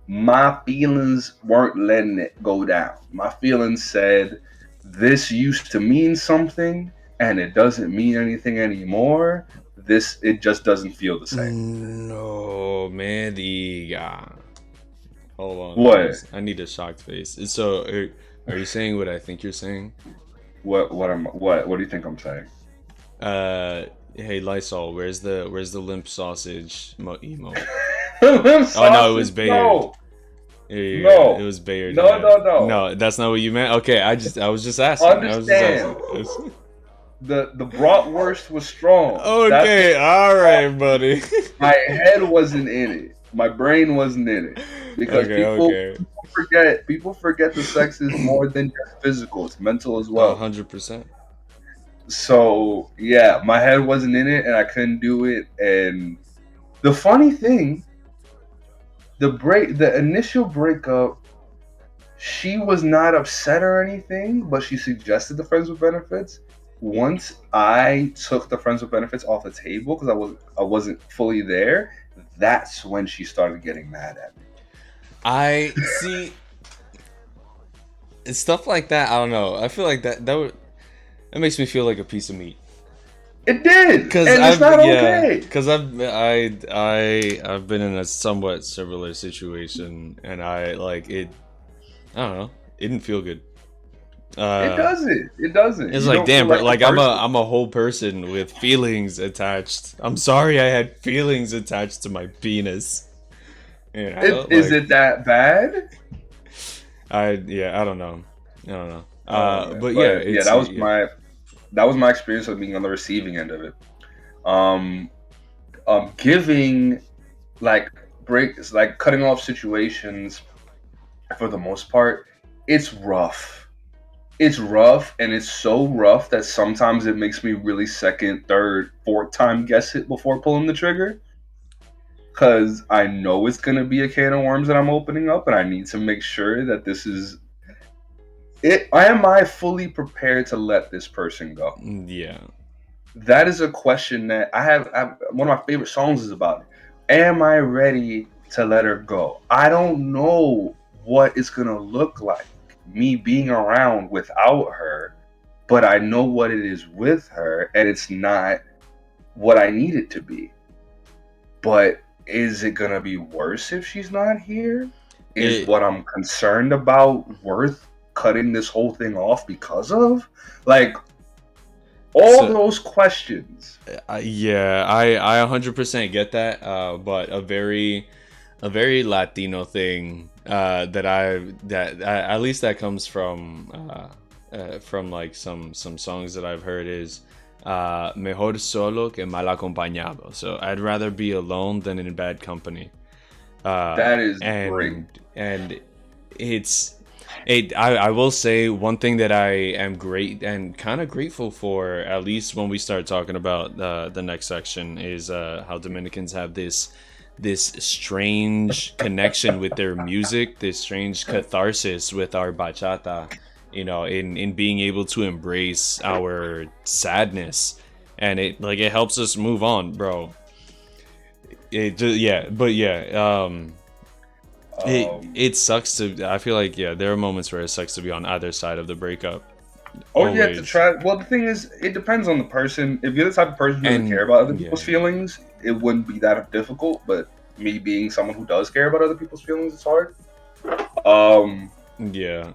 My feelings weren't letting it go down. My feelings said, this used to mean something and it doesn't mean anything anymore. It just doesn't feel the same. No, man. Hold on. What? I need a shocked face. So, are you saying what I think you're saying? What do you think I'm saying? Uh, hey Lysol, where's the limp sausage emote? Oh no, it was Sausage? Bayard. No. Yeah, it No. was Bayard. No, Yeah, no, no. no, that's not what you meant. Okay, I was just asking. I was just Understand. asking. The bratwurst was strong. That's what Okay, all right, buddy. my head wasn't in it. My brain wasn't in it. Because Okay, okay. people forget the sex is more than just physical, it's mental as well. 100%. So yeah, my head wasn't in it and I couldn't do it. And the funny thing, the initial breakup, she was not upset or anything, but she suggested the friends with benefits. Once I took the friends with benefits off the table because I wasn't fully there, that's when she started getting mad at me. I see stuff like that. I don't know. I feel like that makes me feel like a piece of meat. It did, Cause and it's I've not yeah, okay. cause I've been in a somewhat similar situation, and I like it. I don't know. It didn't feel good. It Uh, doesn't. It doesn't. it's You like don't feel damn, bro. like the Like person. I'm a whole person with feelings attached. I'm sorry, I had feelings attached to my penis. Is it that bad? I don't know. I don't know. Oh man, But yeah, but yeah, it's yeah. that was my experience of being on the receiving end of it. Um, giving like breaks, like cutting off situations for the most part, it's rough. It's rough, and it's so rough that sometimes it makes me really second, third, fourth time guess it before pulling the trigger. Because I know it's going to be a can of worms that I'm opening up, and I need to make sure that this is it. Am I fully prepared to let this person go? Yeah. That is a question that one of my favorite songs is about it. Am I ready to let her go? I don't know what it's gonna look like me being around without her, but I know what it is with her, and it's not what I need it to be. But is it gonna be worse if she's not here? Is It what I'm concerned about worth cutting this whole thing off because of? Like, all so those questions. yeah, I 100% get that. But a very Latino thing at least that comes from like some songs that I've heard is Mejor solo que mal acompañado. So I'd rather be alone than in bad company. That is great. And it's I will say one thing that I am great and kind of grateful for, at least when we start talking about the next section, is how Dominicans have this strange connection with their music, this strange catharsis with our bachata, in being able to embrace our sadness, and it helps us move on, bro. It just, yeah, but yeah, it sucks to. I feel like, yeah, there are moments where it sucks to be on either side of the breakup. Or you have to Always. try. Well, the thing is, it depends on the person. If you're the type of person who doesn't care And about other yeah, people's feelings, it wouldn't be that difficult. But me being someone who does care about other people's feelings, it's hard. Um, yeah,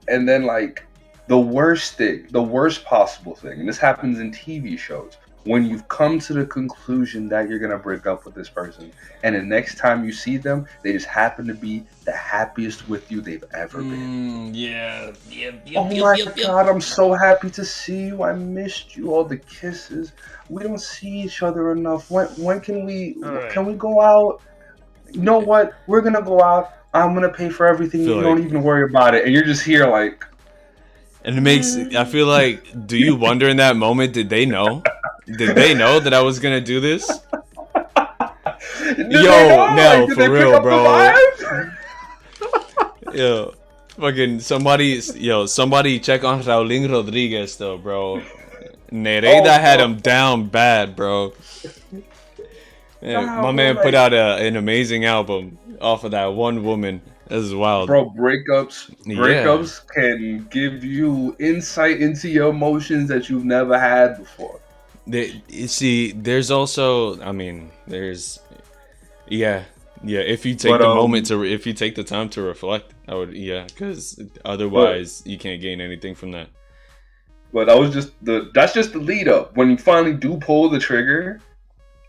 and then like the worst thing, the worst possible thing, and this happens in TV shows, when you've come to the conclusion that you're gonna break up with this person, and the next time you see them, they just happen to be the happiest with you they've ever been. yeah, yep, Oh yep, yep, my yep, yep. God, I'm so happy to see you. I missed you. All the kisses. We don't see each other enough. When can we All right. can we go out? You know what? We're gonna go out. I'm gonna pay for everything. Feel You don't like, even worry about it. And you're just here like, and it makes. I feel like, do you wonder in that moment? Did they know? Did they know that I was gonna do this? did they Yo, know? Like, no, did for they pick real, up the bro. vibe? Yo, fucking somebody check on Raulín Rodriguez though, bro. Oh Nereida had no, him down bad, bro. Yeah, nah, my bro. man put Like, out an amazing album off of that one woman. This is wild. bro, breakups, Yeah. breakups can give you insight into your emotions that you've never had before. You see, there's also, I mean, yeah, yeah. If you take But the moment to, if you take the time to reflect, I would, yeah, because but otherwise you can't gain anything from that. But that's just the lead up. When you finally do pull the trigger,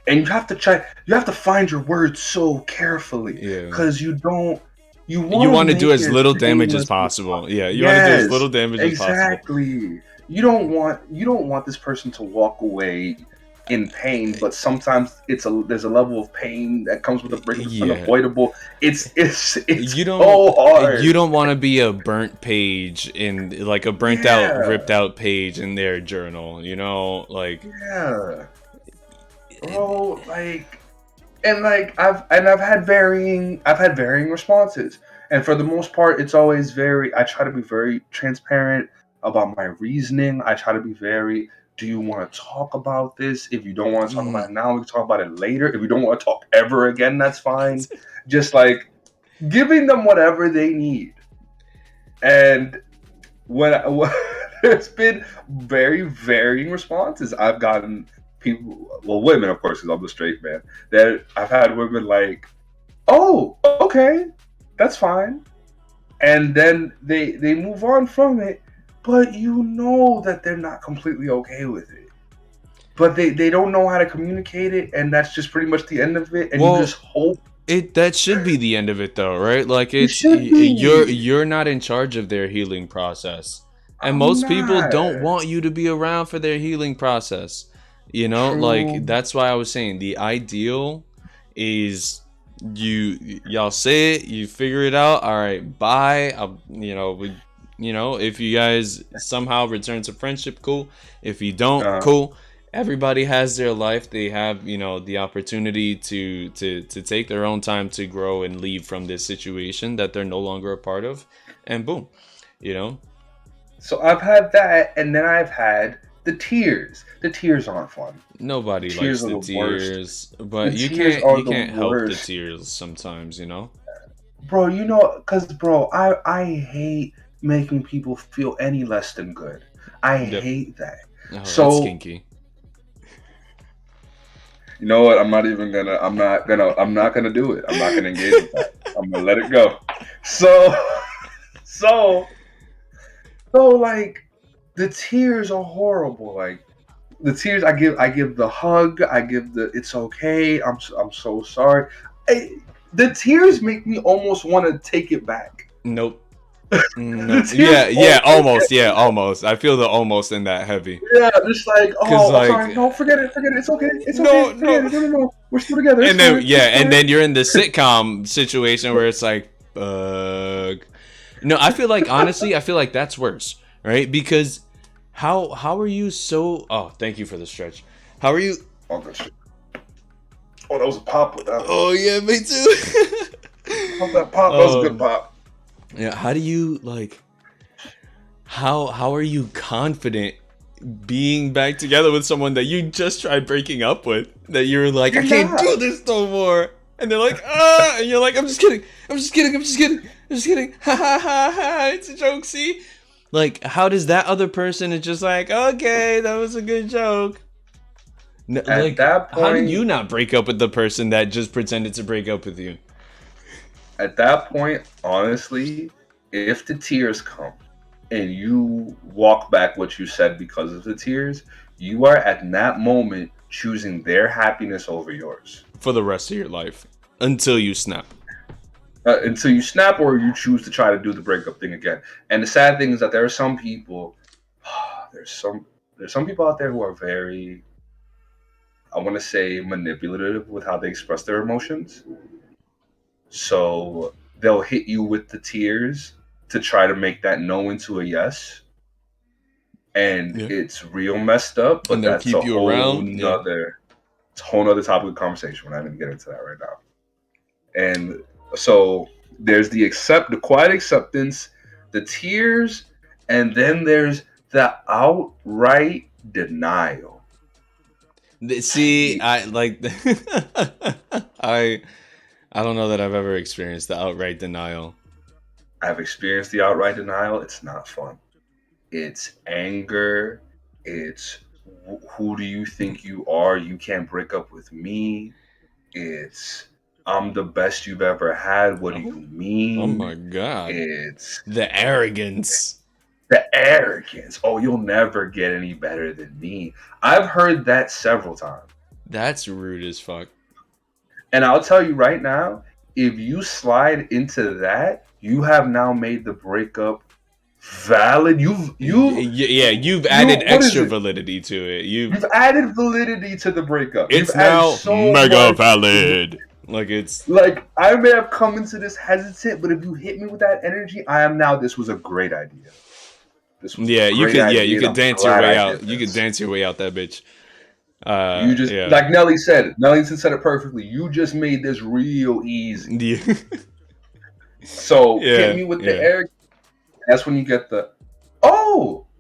and you have to find your words so carefully Yeah. because you You want to want to do make as it little as damage as painless as possible. possible. Yeah, you want to do as Yes, little damage as possible. exactly. You don't want this person to walk away in pain, but sometimes there's a level of pain that comes with a breakup that's Yeah. unavoidable. It's You don't so you hard. don't want to be a burnt page in, like, a burnt out, Yeah, ripped out page in their journal, like yeah, bro. I've had varying responses, and for the most part it's always very I try to be very transparent about my reasoning. I try to be very, do you want to talk about this? If you don't want to talk about mm, it now, we can talk about it later. If you don't want to talk ever again, that's fine. Just like giving them whatever they need. And when there's been very varying responses. I've gotten people, well, women, of course, because I'm the straight man. That I've had women like, "Oh, okay, that's fine," and then they move on from it. But you know that they're not completely okay with it. But they don't know how to communicate it, and that's just pretty much the end of it. And you just well, hope that should be the end of it though, right? Like, it it's should you're be. you're not in charge of their healing process. And I'm most people not. don't want you to be around for their healing process. Like, True. that's why I was saying the ideal is, y'all say it, you figure it out. All right, bye. If you guys somehow return to friendship, cool. If you don't, Uh, cool. Everybody has their life. They have, the opportunity to take their own time to grow and leave from this situation that they're no longer a part of, and boom, you know. So I've had that, and then I've had the tears. The tears aren't fun. The Nobody likes tears are the the worst. tears, The but you tears can't are you the can't help the worst, tears sometimes. bro. You know, cause bro, I hate making people feel any less than good. I Yep. hate that. Oh, that's So kinky. you know what? I'm not gonna do it. I'm not gonna engage with that. I'm gonna let it go. So so like the tears are horrible. Like the tears I give the hug, I give the it's okay, I'm so sorry. The tears make me almost want to take it back. Nope. No, The tears yeah, almost almost, get yeah, me. almost. I feel the almost in that heavy, Yeah, just like, cause oh, I'm like, sorry. No, forget it. Forget it. It's okay. It's okay. no, Forget no, it. No, no, no. We're still together. It's and then fine. yeah, It's and fine. then you're in the sitcom situation where it's like, no, I feel like honestly, I feel like that's worse, right? Because how are you so? Oh, thank you for the stretch. How are you? Oh, good shit. Oh, that was a pop with that. Oh yeah, me too. How's that pop? That was a good pop. Yeah, how do you like? How are you confident being back together with someone that you just tried breaking up with? That you're like, I You're can't not. do this no more. And they're like, ah, and you're like, I'm just kidding. I'm just kidding. I'm just kidding. I'm just kidding. Ha ha ha ha. It's a joke. See, like, how does that other person is just like, okay, that was a good joke. At Like, that how did you point, not break up with the person that just pretended to break up with you? honestly, if the tears come and you walk back what you said because of the tears, you are at that moment choosing their happiness over yours. For the rest of your life until you snap. Until you snap or you choose to try to do the breakup thing again. And the sad thing is that there are some people, there's some people out there who are very, I want to say, manipulative with how they express their emotions. So they'll hit you with the tears to try to make that no into a yes. And Yeah. it's real messed up, And but they'll that's a keep you whole around. Yeah. nother it's a whole nother topic of conversation. We're not going to get into that right now. And so there's the quiet acceptance, the tears, and then there's the outright denial. See, I like I I don't know that I've ever experienced the outright denial. I've experienced the outright denial. It's not fun. It's anger. It's who do you think you are? You can't break up with me. It's I'm the best you've ever had. What do Oh, you oh my mean? god. It's The arrogance. the arrogance. Oh, you'll never get any better than me. I've heard that several times. That's rude as fuck. And I'll tell you right now, if you slide into that, you have now made the breakup valid. Yeah, you've you added what is extra it? validity to it. You've added validity to the breakup. You've It's added now so mega much. valid. Like it's Like I may have come into this hesitant, but if you hit me with that energy, I am now. This was a great idea. This was a yeah, great you idea, and could I'm dance your glad way I out. did You could this. dance your way out that bitch. You just Yeah. like Nelly said it. Nelly said it perfectly. You just made this real easy. Yeah. So hit Yeah. me with the Yeah. air. That's when you get the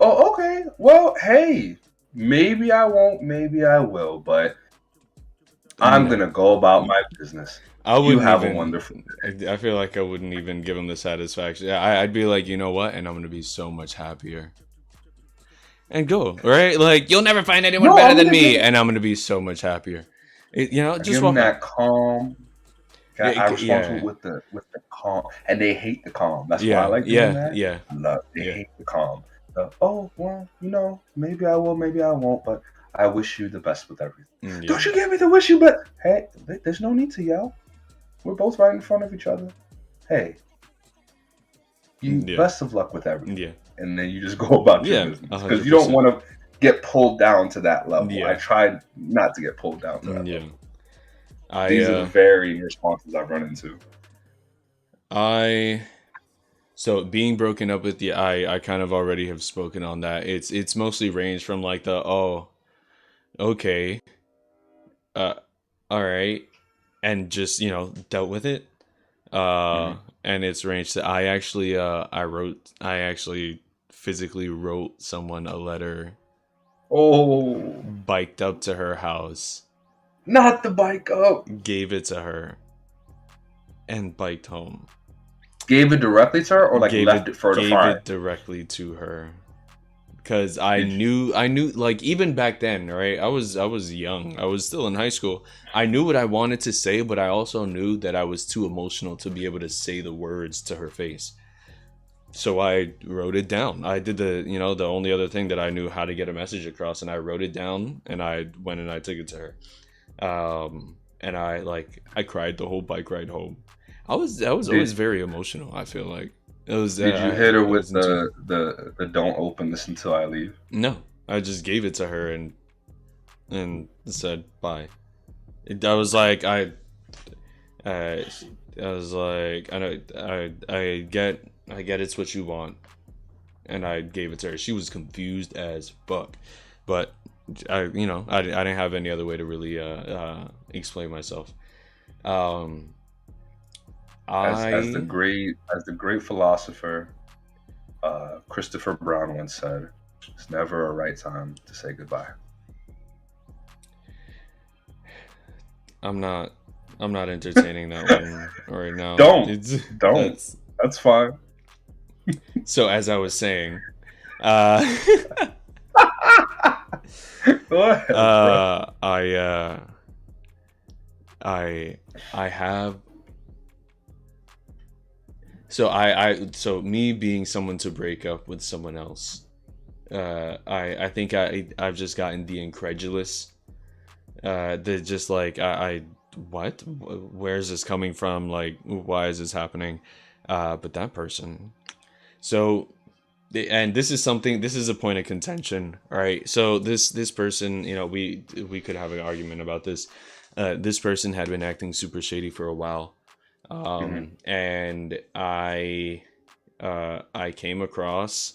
okay. Well, hey, maybe I won't, maybe I will, but I'm No. gonna go about my business. I You wouldn't have a even. wonderful I feel like I wouldn't even give him the satisfaction. Yeah, I'd be like, you know what, and I'm gonna be so much happier. And go right, like you'll never find anyone No, better I'm than gonna give me, and I'm gonna be so much happier. I Just give them walk out. that calm. Yeah, I respond to it yeah, with the calm, and they hate the calm. That's why I yeah, like doing yeah, that. yeah, I love they yeah, hate the calm. Oh well, maybe I will, maybe I won't, but I wish you the best with everything. yeah, Don't you get me to wish you, but hey, there's no need to yell. We're both right in front of each other. Hey, you yeah, best of luck with everything, yeah, and then you just go about your yeah, business because you don't 100%. want to get pulled down to that level. I Yeah, tried not to get pulled down to that yeah. level. I These are the very responses I've run into. I so being broken up with I kind of already have spoken on that. It's mostly ranged from like the oh okay uh all right and just dealt with it. Hmm. And it's ranged to I actually physically wrote someone a letter, Oh, biked up to her house, not the bike up. gave it to her, and biked home. Gave it directly to her, or like Gave left it it for her to gave find. it directly to her. Cause Did you? I knew like even back then, right? I was young. I was still in high school. I knew what I wanted to say, but I also knew that I was too emotional to be able to say the words to her face. So I wrote it down. I did the only other thing that I knew how to get a message across, and I wrote it down, and I went and I took it to her. And I cried the whole bike ride home. I was always very emotional, I feel like. It was. Did you hit her It with was into her. the don't open this until I leave? No, I just gave it to her and said bye. I was like, I was like, I get it's what you want, and I gave it to her. She was confused as fuck, but I didn't have any other way to really explain myself. Um, As the I great philosopher Christopher Brown once said, "It's never a right time to say goodbye." I'm not entertaining that one right now. Don't. That's fine. So as I was saying, uh, Go ahead, bro. I have. So me being someone to break up with someone else, I think I've just gotten the incredulous, they're just like, I what, where is this coming from, like why is this happening, but that person. So and this is a point of contention, right? So this person, we could have an argument about this. This person had been acting super shady for a while, and I came across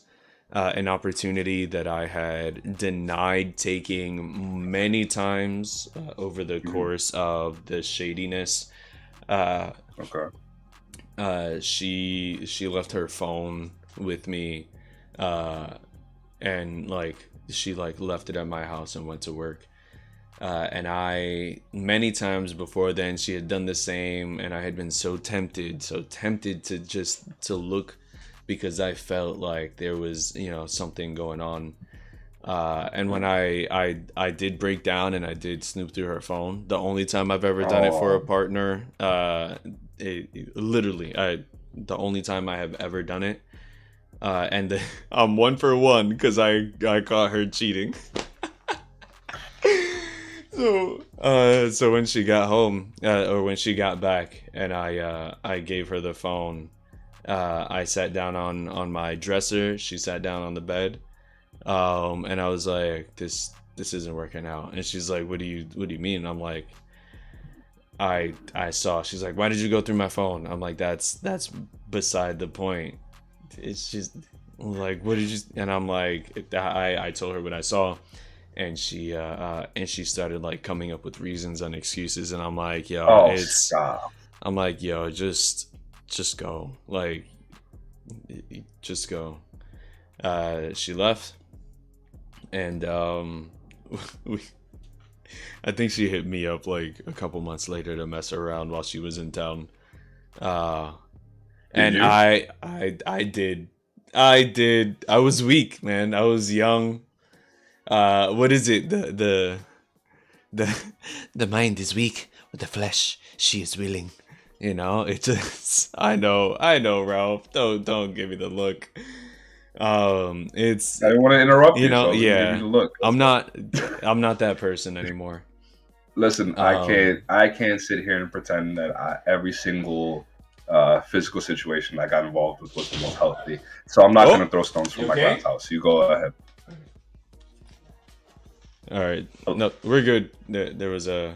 an opportunity that I had denied taking many times over the course of the shadiness. Okay. She left her phone with me, and like she like left it at my house and went to work. And I, many times before then, she had done the same, and I had been so tempted to just to look, because I felt like there was, something going on. And when I did break down and I did snoop through her phone, the only time I've ever done it for a partner, the only time I have ever done it, and I'm 1 for 1 because I caught her cheating. So when she got home, or when she got back, and I gave her the phone, I sat down on my dresser. She sat down on the bed, and I was like, this isn't working out. And she's like, what do you mean? And I'm like, I saw. She's like, why did you go through my phone? I'm like, that's beside the point. It's just like, what did you? And I'm like, I told her what I saw. And she started like coming up with reasons and excuses, and I'm like, yo, Stop. I'm like, yo, just go, like, just go. She left, and I think she hit me up like a couple months later to mess around while she was in town. And I did. I was weak, man. I was young. What is it? The mind is weak, but the flesh, she is willing. It's just, I know, Ralph. Don't give me the look. It's, I didn't want to interrupt you, yeah. give you the look. I'm not that person anymore. Listen, I can't sit here and pretend that every single physical situation I got involved with was the most healthy. So I'm not going to throw stones from my glass house. You go ahead. All right. No, we're good. There was a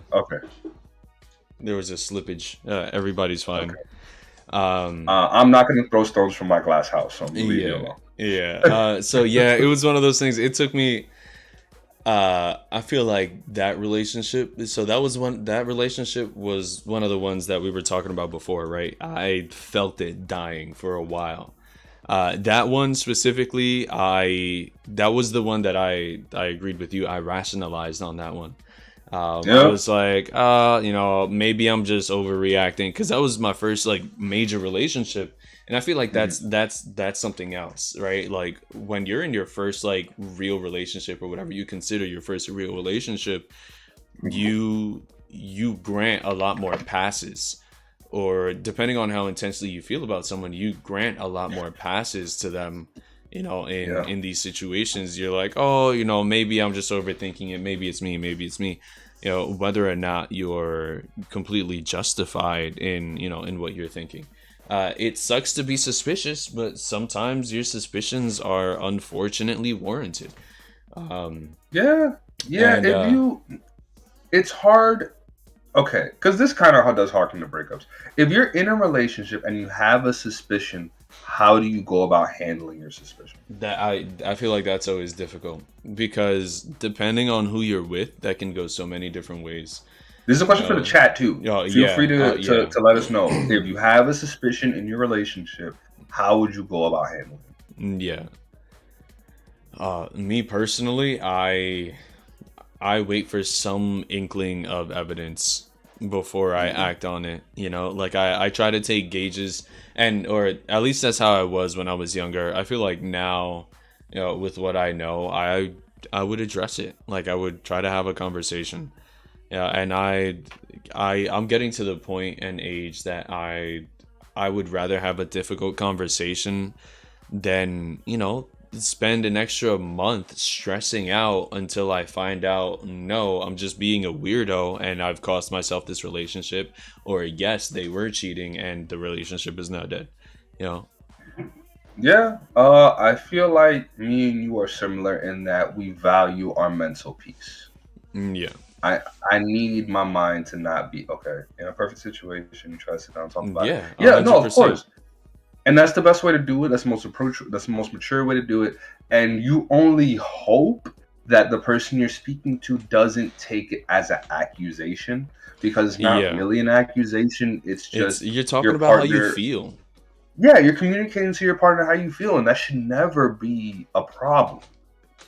slippage. Everybody's fine. Okay. I'm not going to throw stones from my glass house, so I'm going to leave you alone. Yeah. So yeah, it was one of those things. It took me. I feel like that relationship. So that relationship was one of the ones that we were talking about before, right? I felt it dying for a while. That one specifically, that was the one that I agreed with you. I rationalized on that one. I was like, maybe I'm just overreacting, because that was my first like major relationship, and I feel like that's something else, right? Like when you're in your first like real relationship, or whatever you consider your first real relationship, you grant a lot more passes. Or depending on how intensely you feel about someone, you grant a lot more passes to them, in these situations. You're like, oh, maybe I'm just overthinking it. Maybe it's me. Whether or not you're completely justified in what you're thinking. It sucks to be suspicious, but sometimes your suspicions are unfortunately warranted. Um, Yeah, yeah. and If you, it's hard. Okay, because this kind of does harken to breakups. If you're in a relationship and you have a suspicion, how do you go about handling your suspicion? that I feel like that's always difficult because depending on who you're with, that can go so many different ways. This is a You question for the know, chat too. oh Feel free yeah, yeah, to let us know if you have a suspicion in your relationship. How would you go about handling it? yeah. Me personally, I wait for some inkling of evidence before I Mhm. act on it. You know, like I try to take gauges, and or at least that's how I was when I was younger. I feel like now, with what I know, I would address it. Like I would try to have a conversation. Yeah, and I'm getting to the point and age that I would rather have a difficult conversation than, spend an extra month stressing out until I find out, no, I'm just being a weirdo and I've cost myself this relationship, or yes, they were cheating and the relationship is now dead. You know? Yeah, I feel like me and you are similar in that we value our mental peace. Yeah. I I need my mind to not be okay. In a perfect situation, you try to sit down and talk about it. Yeah, a Yeah, no, hundred of percent. course. And that's the best way to do it. That's the most approach. That's the most mature way to do it. And you only hope that the person you're speaking to doesn't take it as an accusation, because it's not Yeah. really an accusation. It's It's just you're your talking about how you partner. feel. Yeah, you're communicating to your partner how you feel, and that should never be a problem.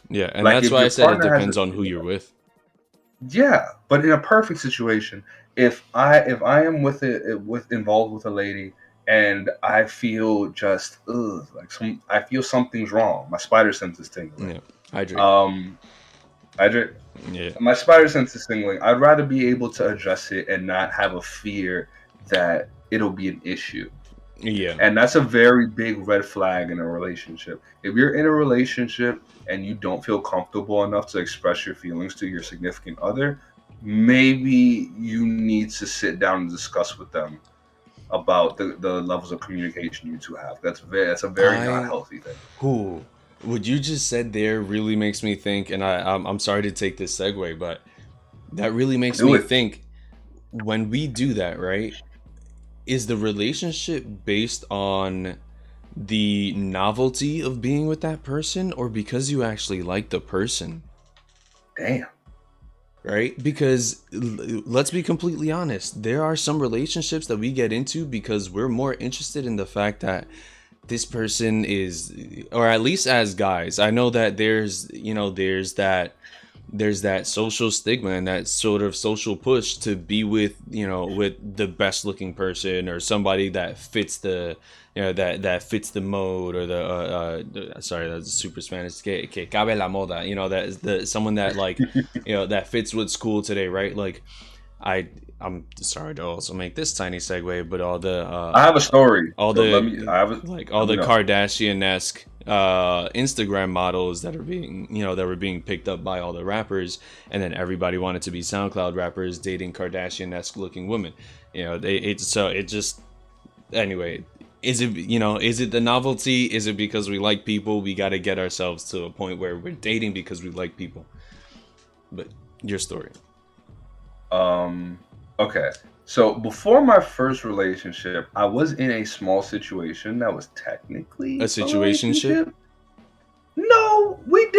Yeah, and Like that's if why I your said it partner has a depends on who you're with. yeah, but in a perfect situation, if I am with involved with a lady and I feel just like I feel something's wrong. My spider sense is tingling. Yeah. Hydrate. Um, Yeah. my spider sense is tingling. I'd rather be able to address it and not have a fear that it'll be an issue. Yeah. And that's a very big red flag in a relationship. If you're in a relationship and you don't feel comfortable enough to express your feelings to your significant other, maybe you need to sit down and discuss with them about the levels of communication you two have. That's a very not I healthy thing. who what you just said there really makes me think, and I'm sorry to take this segue, but that really makes Do me it. think, when we do that, right? Is the relationship based on the novelty of being with that person, or because you actually like the person? Damn. Right? Because let's be completely honest, there are some relationships that we get into because we're more interested in the fact that this person is, or at least as guys, I know that there's that social stigma and that sort of social push to be with the best looking person, or somebody that fits that fits the mode, or sorry, that's super Spanish, que cabe la moda, that is the someone that, like, that fits what's cool today, right? Like, I'm sorry to also make this tiny segue, but I have a story, all so let me. the I have a. like all Let me the know. Kardashian-esque Instagram models that were being picked up by all the rappers, and then everybody wanted to be SoundCloud rappers dating Kardashian-esque looking women. It just, anyway, is it the novelty? Is it because we like people? We got to get ourselves to a point where we're dating because we like people. But your story. Um. Okay. So before my first relationship, I was in a small situation that was A technically a situationship? relationship. No, we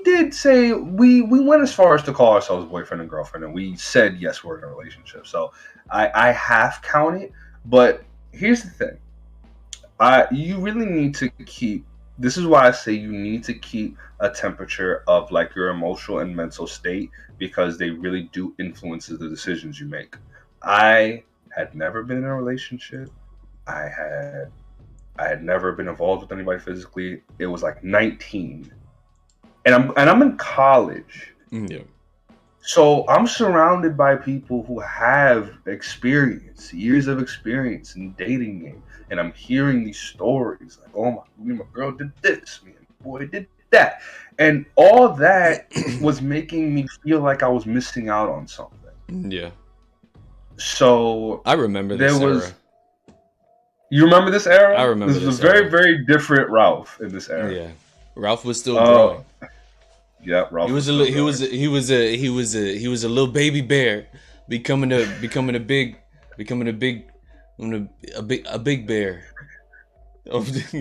did say we went as far as to call ourselves boyfriend and girlfriend, and we said yes, we're in a relationship. So I half count it, but here's the thing: you really need to keep. This is why I say you need to keep a temperature of like your emotional and mental state, because they really do influence the decisions you make. I had never been in a relationship. I had I had never been involved with anybody physically. It was like 19, and I'm in college, Yeah. so I'm surrounded by people who have experience, years of experience in dating game, and I'm hearing these stories like, "Oh my girl did this, me and my boy did that," and all that was making me feel like I was missing out on something. Yeah. So I remember there this was era. You remember this era? I remember This was this a very, era. very different Ralph in this era. Yeah, Ralph was still Uh, growing. yeah, He Ralph was was still growing. he was a little baby bear, becoming a big bear. Oh,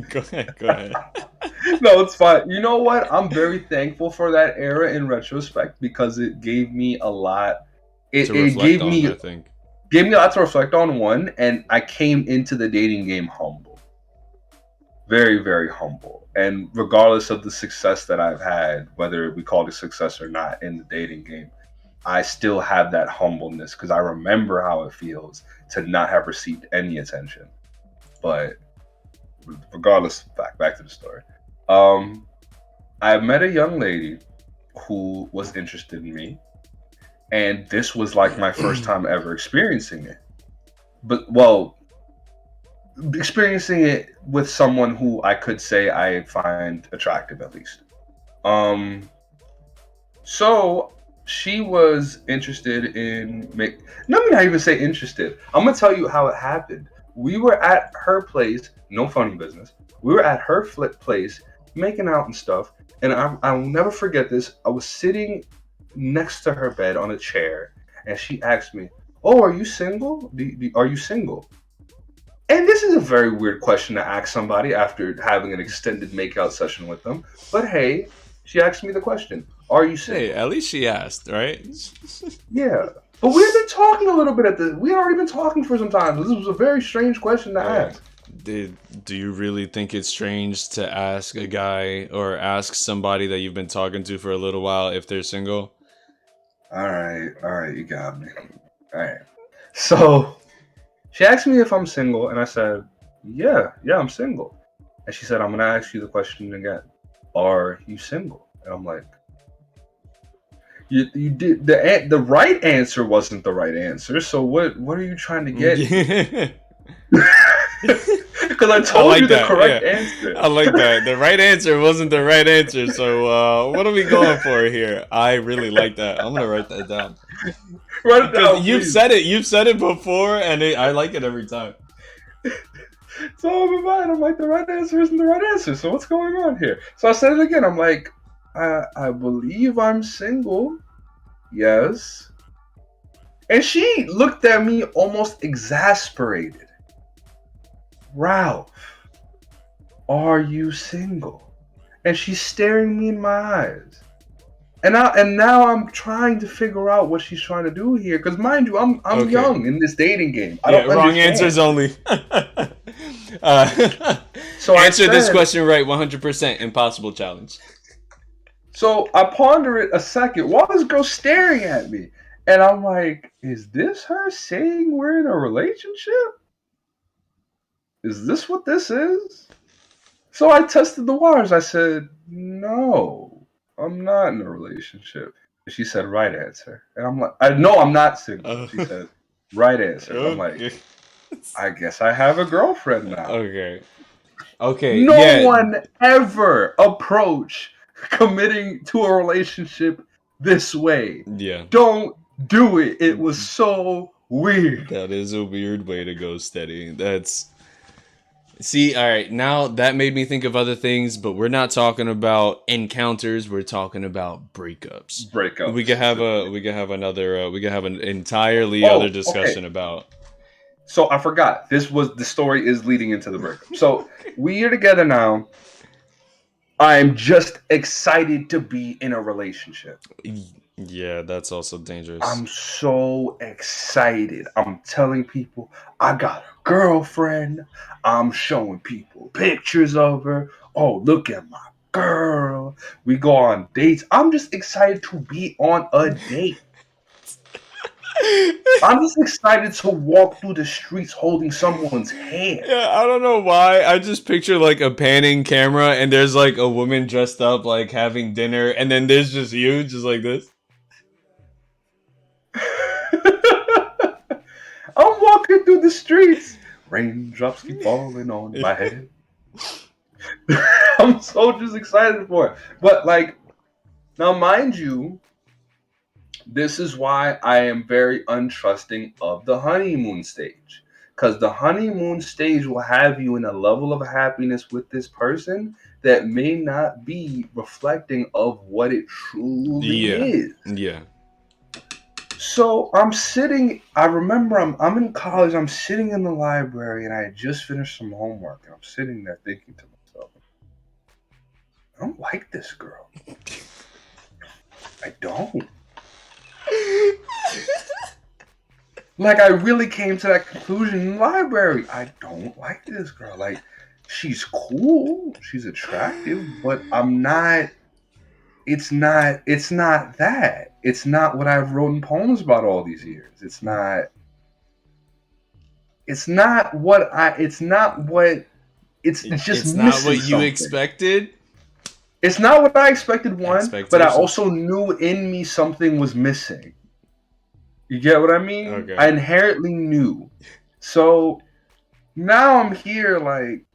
go ahead, go ahead. No, it's fine. You know what? I'm very thankful for that era in retrospect because it gave me a lot. To It reflect on, I think. gave me a lot to reflect on. One, and I came into the dating game humble, very, very humble. And regardless of the success that I've had, whether we call it success or not in the dating game, I still have that humbleness because I remember how it feels to not have received any attention. But regardless, back to the story. Um, I met a young lady who was interested in me, and this was like my first time ever experiencing it. But well, experiencing it with someone who I could say I find attractive at least. Um, so she was interested in make. Let me not even say interested. I'm gonna tell you how it happened. We were at her place. No funny business. We were at her place, making out and stuff. And I will never forget this. I was sitting next to her bed on a chair, and she asked me, "Oh, are you single? Are you single?" And this is a very weird question to ask somebody after having an extended makeout session with them. But hey, she asked me the question, "Are you Hey, single?" at least she asked, right? Yeah. But we had been talking a little bit at this. We had already been talking for some time. This was a very strange question to ask. Do you really think it's strange to ask a guy or ask somebody that you've been talking to for a little while if they're single? All right, you got me. All right. So she asked me if I'm single, and I said, yeah, I'm single. And she said, I'm gonna ask you the question again. Are you single? And I'm like, you did the right answer wasn't the right answer. So what are you trying to get? Because I told you the correct answer. I like that. The right answer wasn't the right answer. So what are we going for here? I really like that. I'm gonna write that down. Write it Because down, you've please. said it. You've said it before, and I like it every time. So I'm mine. I'm like, the right answer isn't the right answer. So what's going on here? So I said it again. I'm like, I believe I'm single. Yes. And she looked at me almost exasperated. Ralph, are you single? And she's staring me in my eyes. And now I'm trying to figure out what she's trying to do here. Because mind you, I'm Okay. young in this dating game. I Yeah, don't wrong understand. answers only. So answer this question right 100%. Impossible challenge. So I ponder it a second while this girl's staring at me. And I'm like, is this her saying we're in a relationship? Is this what this is? So I tested the waters. I said, no, I'm not in a relationship. And she said, right answer. And I'm like, no, I'm not single. She said, right answer. I'm like, Okay. I guess I have a girlfriend now. Okay. Okay. No Yeah. one ever approach committing to a relationship this way. Yeah. Don't do it. It was so weird. That is a weird way to go steady. See, all right, now that made me think of other things, but we're not talking about encounters, we're talking about breakups. Breakups. We could have an entirely other discussion about. So I forgot. The story is leading into the breakup. So we are together now. I'm just excited to be in a relationship. Yeah, that's also dangerous. I'm so excited. I'm telling people I got a girlfriend. I'm showing people pictures of her. Oh, look at my girl. We go on dates. I'm just excited to be on a date. I'm just excited to walk through the streets holding someone's hand. Yeah, I don't know why. I just picture like a panning camera and there's like a woman dressed up like having dinner and then there's just you just like this. I'm walking through the streets. Raindrops keep falling on my head. I'm so just excited for it. But like, now mind you, this is why I am very untrusting of the honeymoon stage. Because the honeymoon stage will have you in a level of happiness with this person that may not be reflecting of what it truly Yeah. is. Yeah. So I remember I'm in college, I'm sitting in the library, and I had just finished some homework, and I'm sitting there thinking to myself, I don't like this girl. I don't. Like, I really came to that conclusion in the library. I don't like this girl. Like, she's cool, she's attractive, but it's not that. It's not what I've written poems about all these years. It's not what it's just It's not missing what you something. expected. It's not what I expected, one, but I Expectations. also knew in me something was missing. You get what I mean? Okay. I inherently knew. So now I'm here like,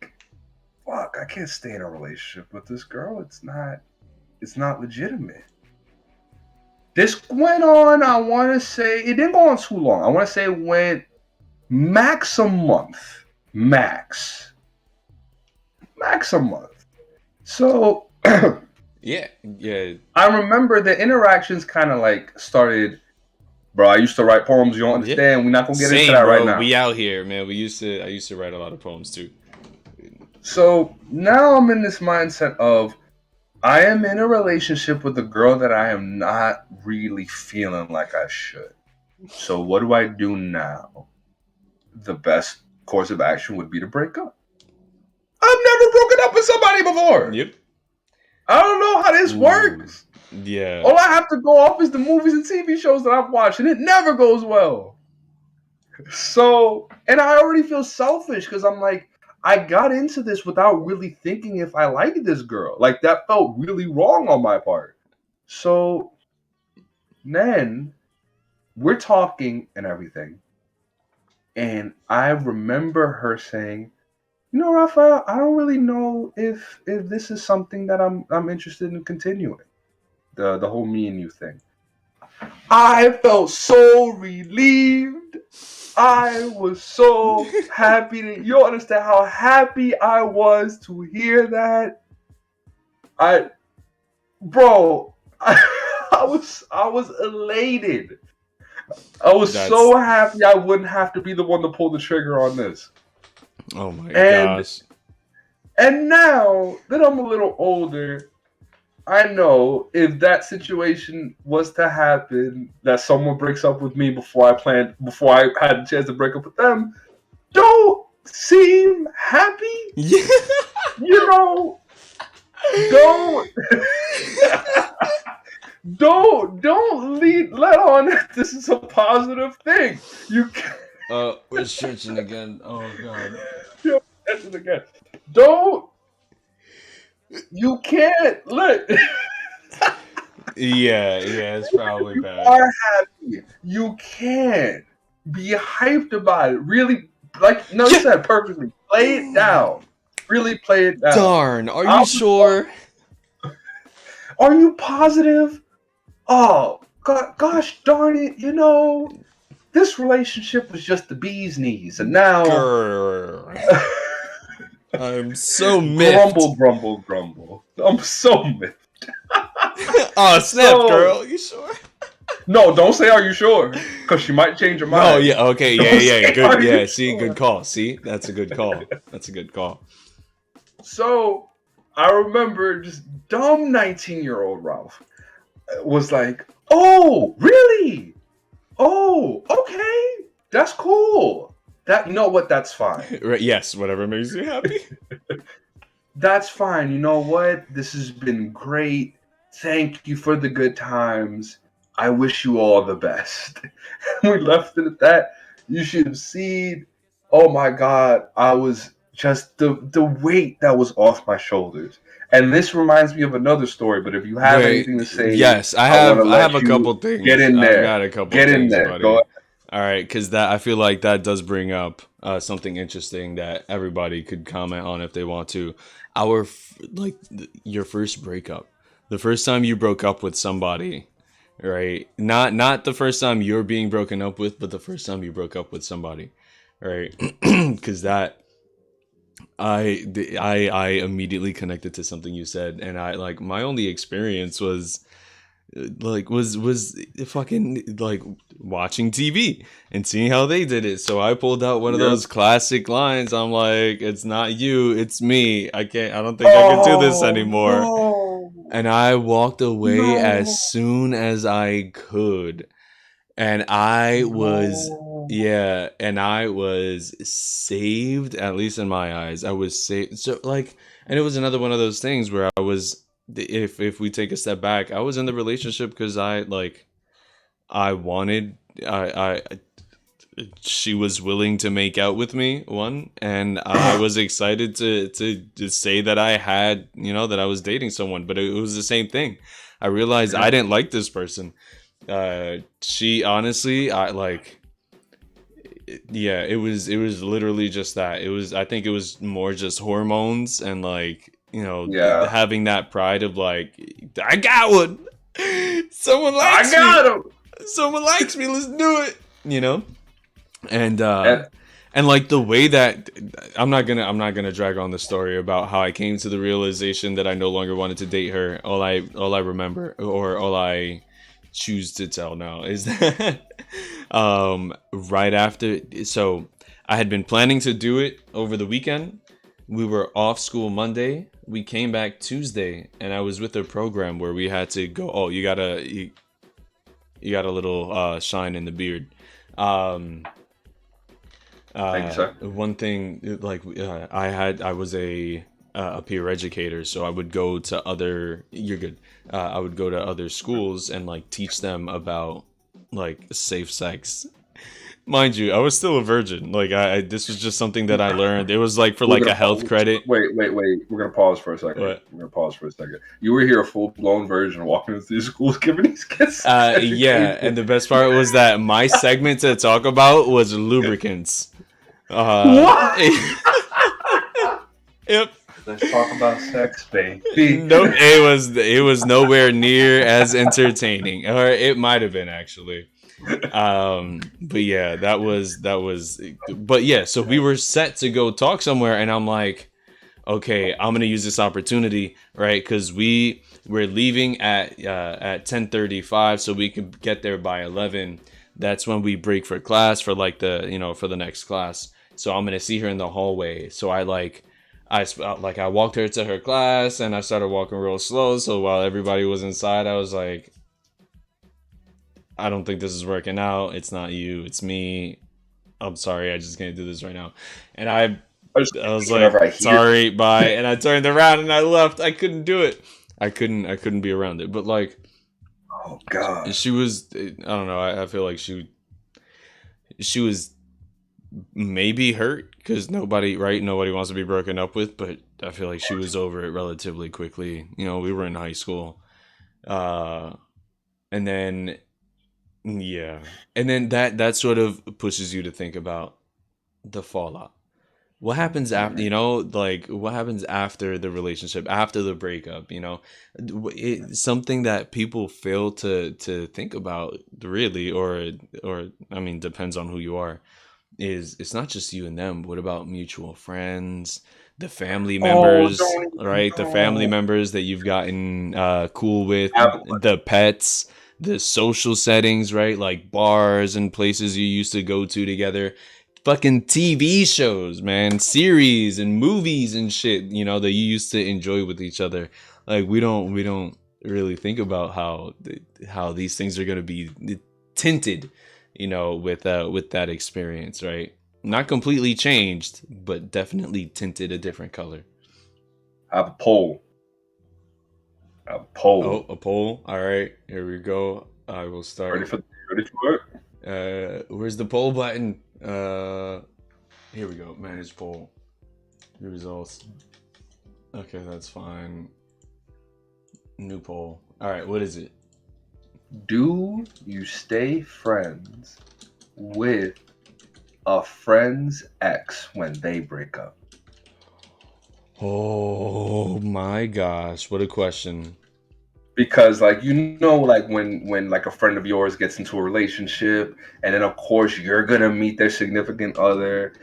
fuck, I can't stay in a relationship with this girl. It's not legitimate. This went on, I want to say, it didn't go on too long. I want to say it went max a month. Max a month. So Yeah. I remember the interactions kind of like started. Bro, I used to write poems. You don't understand. We're not gonna get into that bro. right now. We out here, man. I used to write a lot of poems too. So now I'm in this mindset of I am in a relationship with a girl that I am not really feeling like I should. So what do I do now? The best course of action would be to break up. I've never broken up with somebody before. Yep. I don't know how this works. Yeah. All I have to go off is the movies and TV shows that I've watched, and it never goes well. So, and I already feel selfish because I'm like, I got into this without really thinking if I like this girl. Like, that felt really wrong on my part. So then we're talking and everything. And I remember her saying, you know, Raphael, I don't really know if this is something that I'm interested in continuing. The whole me and you thing. I felt so relieved. I was so happy to, you don't understand how happy I was to hear that. I was elated. I was so happy I wouldn't have to be the one to pull the trigger on this. Oh my gosh. And now that I'm a little older, I know if that situation was to happen, that someone breaks up with me before I had a chance to break up with them, don't seem happy. Yeah. You know, don't let on that this is a positive thing. You can't. We're stretching again. Oh god. You're stretching again. Don't. You can't let. Yeah, it's probably you bad. are happy. You can't be hyped about it. Really, like you said perfectly. Play it down. Really play it down. Darn, are you sure? Are you positive? Oh, gosh darn it, you know, this relationship was just the bee's knees, and now... I'm so miffed. Grumble. I'm so miffed. Oh, snap, girl. You sure? No, don't say are you sure, because she might change her mind. Oh, yeah, okay, yeah, good, yeah, see, sure? good call. See, that's a good call. That's a good call. So, I remember just dumb 19-year-old Ralph was like, oh, really? Oh, okay. That's cool. You know what? That's fine. Right, yes, whatever makes you happy. That's fine. You know what? This has been great. Thank you for the good times. I wish you all the best. We left it at that. You should have seen. Oh my God. I was just the weight that was off my shoulders. And this reminds me of another story, but if you have anything to say, yes, I have a couple things. Get in there. I've got a couple Get things, in there. buddy. Go ahead. All right, because I feel like that does bring up something interesting that everybody could comment on if they want to. Your first breakup, the first time you broke up with somebody, right? Not the first time you're being broken up with, but the first time you broke up with somebody. right? Because that I immediately connected to something you said, and I like my only experience was was fucking like watching TV and seeing how they did it. So I pulled out one of Yep. those classic lines. I'm like, it's not you, it's me. I don't think I can do this anymore. No. And I walked away as No. soon as I could. And I was, No. yeah, and I was saved, at least in my eyes. I was saved. So like, and it was another one of those things where I was, if we take a step back, I was in the relationship because I wanted, I she was willing to make out with me, one, and I was excited to say that I had, that I was dating someone, but it was the same thing. I realized I didn't like this person. She honestly, yeah, it was literally just that. I think it was more just hormones and Yeah. having that pride of like, I got one. Someone I likes me. got him. Someone likes me. Let's do it. And And and like the way that I'm not gonna drag on the story about how I came to the realization that I no longer wanted to date her. All I remember, or all I choose to tell now, is that right after, so I had been planning to do it over the weekend. We were off school Monday. We came back Tuesday, and I was with a program where we had to go. Oh, you got a little shine in the beard. thank you, sir. One thing, I was a peer educator, so I would go to other. You're good. I would go to other schools and like teach them about like safe sex. Mind you, I was still a virgin. Like this was just something that I learned. It was like for We're like gonna a health credit. wait. We're gonna pause for a second. But We're gonna pause for a second. You were here a full blown virgin walking into these schools giving these kids yeah, and education. the best part was that my segment to talk about was lubricants. What? Yep. Let's talk about sex, baby. No, it was nowhere near as entertaining, or it might have been actually. But yeah, that was. But yeah, so we were set to go talk somewhere, and I'm like, okay, I'm gonna use this opportunity, right? Because we're leaving at 10:35, so we could get there by 11. That's when we break for class for like for the next class. So I'm gonna see her in the hallway. So I walked her to her class, and I started walking real slow. So while everybody was inside, I was like, I don't think this is working out. It's not you, it's me. I'm sorry, I just can't do this right now. And I was Whenever I like, hear, sorry, bye. And I turned around and I left. I couldn't do it. I couldn't be around it. But like, oh god, she was, I don't know. I feel like she was maybe hurt because nobody wants to be broken up with, but I feel like she was over it relatively quickly. We were in high school. And then, yeah. And then that sort of pushes you to think about the fallout. What happens after, what happens after the relationship, after the breakup, it's something that people fail to think about, really, or I mean, depends on who you are, is it's not just you and them. What about mutual friends, the family oh members, don't even right? The family know. members that you've gotten cool with, Have- the pets, the social settings, right? Like bars and places you used to go to together, fucking TV shows, man, series and movies and shit, that you used to enjoy with each other. Like we don't really think about how these things are going to be tinted, with that experience, right? Not completely changed, but definitely tinted a different color. have a poll. Have a poll. Oh, a poll. All right, here we go. I will Ready start. for it? Where's the poll button? Here we go. Manage poll. Your results. Okay, that's fine. New poll. All right, what is it? Do you stay friends with a friend's ex when they break up? Oh my gosh, what a question. because like like when like a friend of yours gets into a relationship, and then of course you're gonna meet their significant other,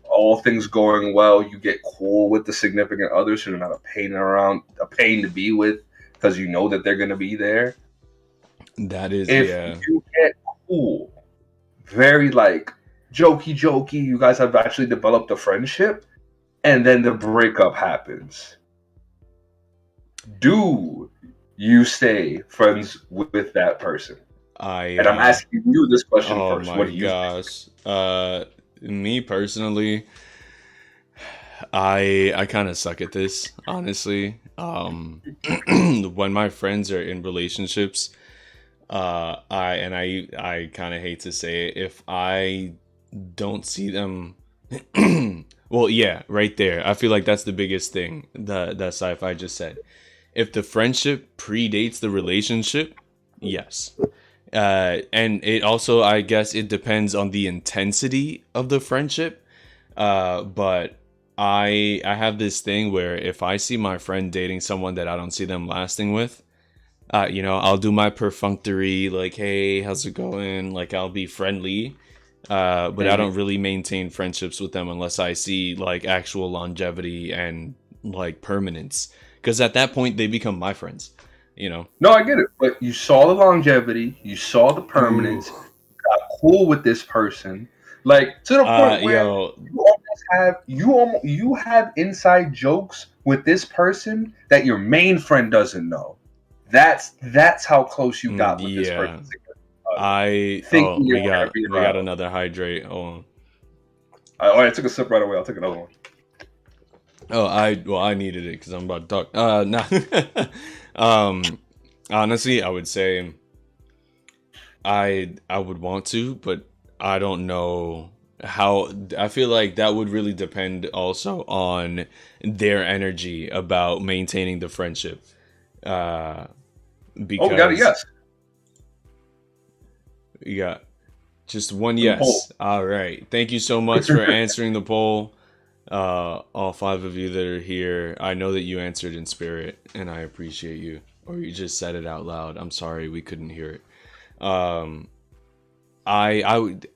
all things going well, you get cool with the significant other, so you're not a pain to be with, because you know that they're gonna be there. That is, If yeah. you get cool, very like jokey, you guys have actually developed a friendship, and then the breakup happens. Do you stay friends with that person? I And I'm asking you this question oh first. What my do you think? gosh. Me personally, I kind of suck at this, honestly. When my friends are in relationships, I kind of hate to say it, if I don't see them well, yeah, right there. I feel like that's the biggest thing that sci-fi just said. If the friendship predates the relationship, yes. And it also, I guess, it depends on the intensity of the friendship. But I have this thing where if I see my friend dating someone that I don't see them lasting with, I'll do my perfunctory, like, hey, how's it going? Like, I'll be friendly. But I Mhm. don't really maintain friendships with them unless I see like actual longevity and like permanence. Because at that point, they become my friends. You know. No, I get it. But you saw the longevity, you saw the Ooh. permanence, got cool with this person, like to the point where Yo. you have inside jokes with this person that your main friend doesn't know. That's how close you got with this person. Yeah. Oh, Thinking you're gonna be we got around. another hydrate. Oh. All right, I took a sip right away. I'll take another one. Oh, I needed it because I'm about to talk. Nah. um, honestly, I would say I would want to, but I don't know how. I feel like that would really depend also on their energy about maintaining the friendship. Uh, Oh, we got a because yes you got just one on the poll. yes. All right. Thank you so much for answering the poll. All five of you that are here, I know that you answered in spirit, and I appreciate you. Or you just said it out loud. I'm sorry we couldn't hear it. Um, I would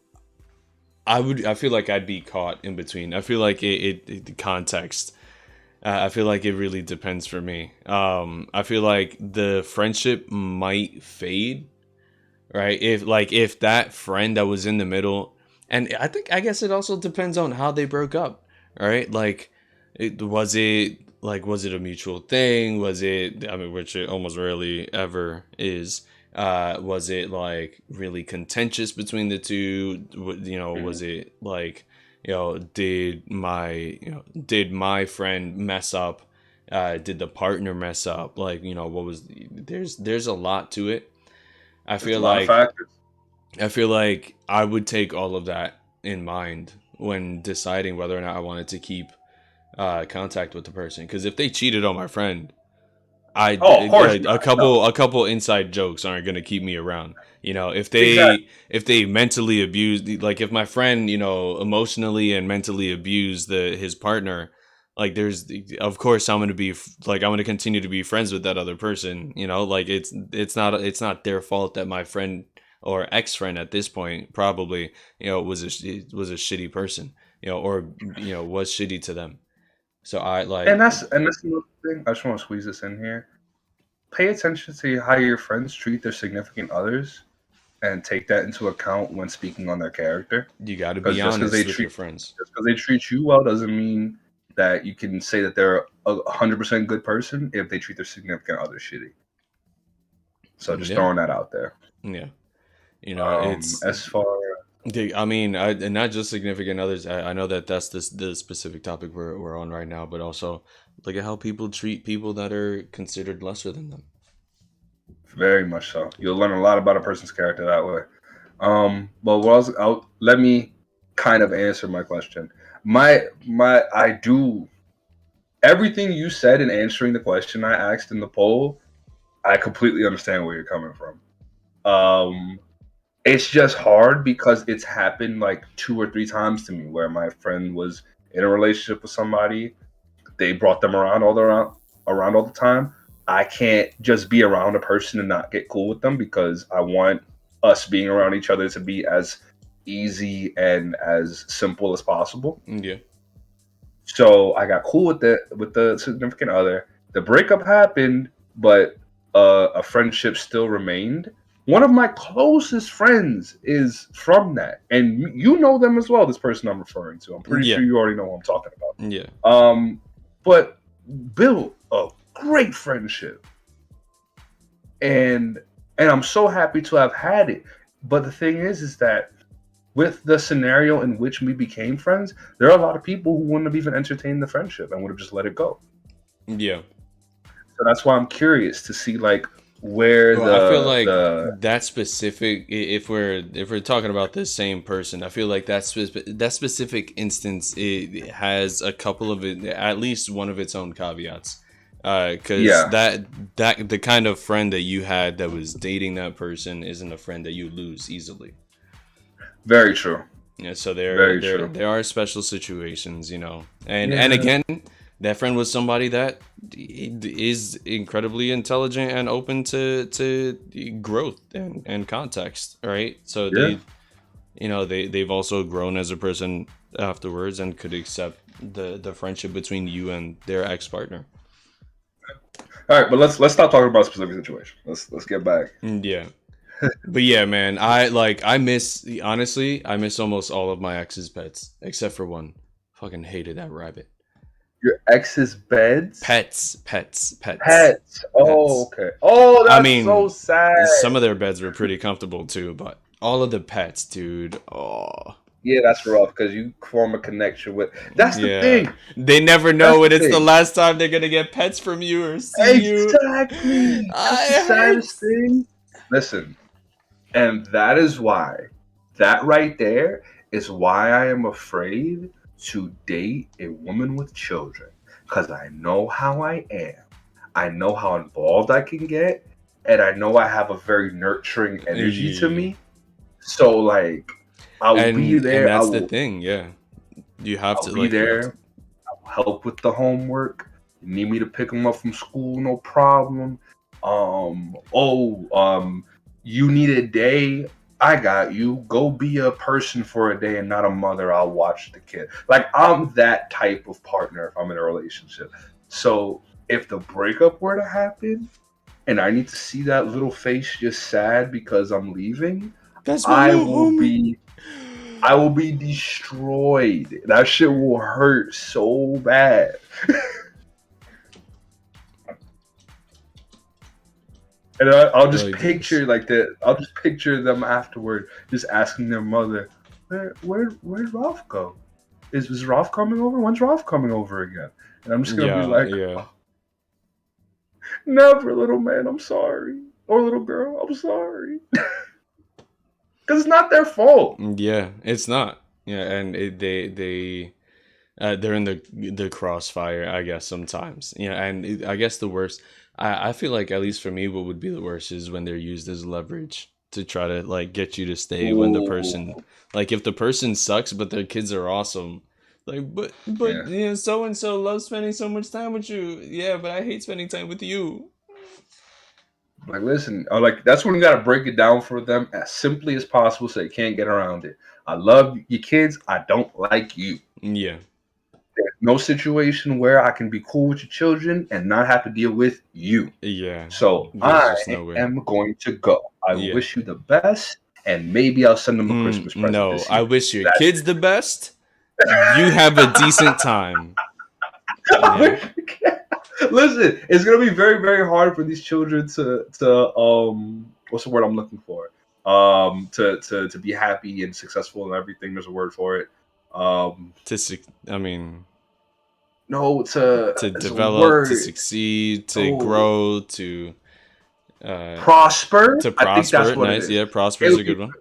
I feel like I'd be caught in between. I feel like the context. I feel like it really depends for me. I feel like the friendship might fade, right? If that friend that was in the middle, and I guess it also depends on how they broke up, right? Like, was it a mutual thing? Was it, I mean, which it almost rarely ever is. Was it like really contentious between the two? Was Mhm. it like, did my friend mess up? Did the partner mess up? Like, what was there's a lot to it. I There's a feel lot of like factors. I feel like I would take all of that in mind when deciding whether or not I wanted to keep contact with the person. Because if they cheated on my friend, Oh, of course not. No, a couple inside jokes aren't gonna keep me around. exactly. If they mentally abuse, like if my friend, emotionally and mentally abuse his partner, like there's of course I'm gonna be I'm gonna continue to be friends with that other person. Like it's not their fault that my friend or ex friend at this point probably was a shitty person, or was shitty to them. So I like And that's another thing. I just want to squeeze this in here. Pay attention to how your friends treat their significant others, and take that into account when speaking on their character. you got to be Because honest with your friends. just because they treat you well doesn't mean that you can say that they're 100% good person if they treat their significant other shitty. So just Yeah, throwing that out there. yeah. It's. As far I mean, and not just significant others. I know that that's the specific topic we're on right now, but also look at how people treat people that are considered lesser than them. Very much so, you'll learn a lot about a person's character that way. But let me kind of answer my question. I do everything you said in answering the question I asked in the poll. I completely understand where you're coming from. It's just hard because it's happened like 2 or 3 times to me where my friend was in a relationship with somebody. They brought them around all the time. I can't just be around a person and not get cool with them because I want us being around each other to be as easy and as simple as possible. Yeah. So I got cool with the significant other. The breakup happened, but a friendship still remained. One of my closest friends is from that, and you know them as well. This person I'm referring to, I'm pretty Yeah. sure you already know what I'm talking about. Yeah. But built a great friendship, and I'm so happy to have had it. But the thing is that with the scenario in which we became friends, there are a lot of people who wouldn't have even entertained the friendship and would have just let it go. Yeah. So that's why I'm curious to see like where Well, I feel like the that specific, if we're talking about the same person, I feel like that specific instance, it has a couple of it, at least one of its own caveats. Because yeah, that the kind of friend that you had that was dating that person isn't a friend that you lose easily. very true, Yeah, so very true. there are special situations, you know, and Yeah, again, that friend was somebody that is incredibly intelligent and open to growth and context, right? So yeah. you know, they've also grown as a person afterwards and could accept the friendship between you and their ex partner. All right, but let's stop talking about a specific situation. Let's get back. Yeah. But yeah, man, I miss, honestly, I miss almost all of my ex's pets except for one. Fucking hated that rabbit. Your ex's beds, Pets. pets. Oh, Pets. okay. Oh, I that's so mean, sad. some of their beds were pretty comfortable too, but all of the pets, dude. Oh, Yeah, that's rough because you form a connection with. That's the yeah. thing. They never That's know the when it's the thing. last time they're gonna get pets from you or see you. Exactly. That's the It saddest hurts. thing. Listen, and that is why, that right there is why I am afraid to date a woman with children. Because I know how I am. I know how involved I can get. And I know I have a very nurturing energy to Yeah. me. So, like, I'll be And there. that's the thing, yeah. You have I'll to be like you have to. there. I'll help with the homework. You need me to pick them up from school, no problem. You need a day. I got you. Go be a person for a day and not a mother. I'll watch the kid. Like I'm that type of partner if I'm in a relationship. So if the breakup were to happen and I need to see that little face just sad because I'm leaving, That's my I little will homie. be I will be destroyed. That shit will hurt so bad. And I'll just Really does. picture like that. I'll just picture them afterward, just asking their mother, where'd Ralph go? Is Ralph coming over? When's Ralph coming over again?" And I'm just gonna be Yeah, like, yeah. "Never, little man. I'm sorry, or little girl. I'm sorry." Because it's not their fault. Yeah, it's not. Yeah, and they're in the crossfire, I guess, sometimes. Yeah, and I guess the worst, I feel like, at least for me, what would be the worst is when they're used as leverage to try to like get you to stay when the person, Ooh, like, if the person sucks but their kids are awesome. Like, yeah. but you know, so and so loves spending so much time with you. Yeah, but I hate spending time with you. Like, listen, like that's when you gotta break it down for them as simply as possible, so they can't get around it. I love your kids. I don't like you. Yeah, There's no situation where I can be cool with your children and not have to deal with you. yeah. So There's I just no way. am going to go. I Yeah. wish you the best, and maybe I'll send them a Christmas present No, this I year. wish your That's kids the best. You have a decent time. it. I Yeah. wish you can. Listen, it's gonna be very, very hard for these children to what's the word I'm looking for? To be happy and successful and everything. There's a word for it. Um, I mean, no, to it's a develop, to word. succeed, to Oh, grow, uh, prosper. to I think prosper. that's what it Nice. is. Yeah, prosper It is a would good be one.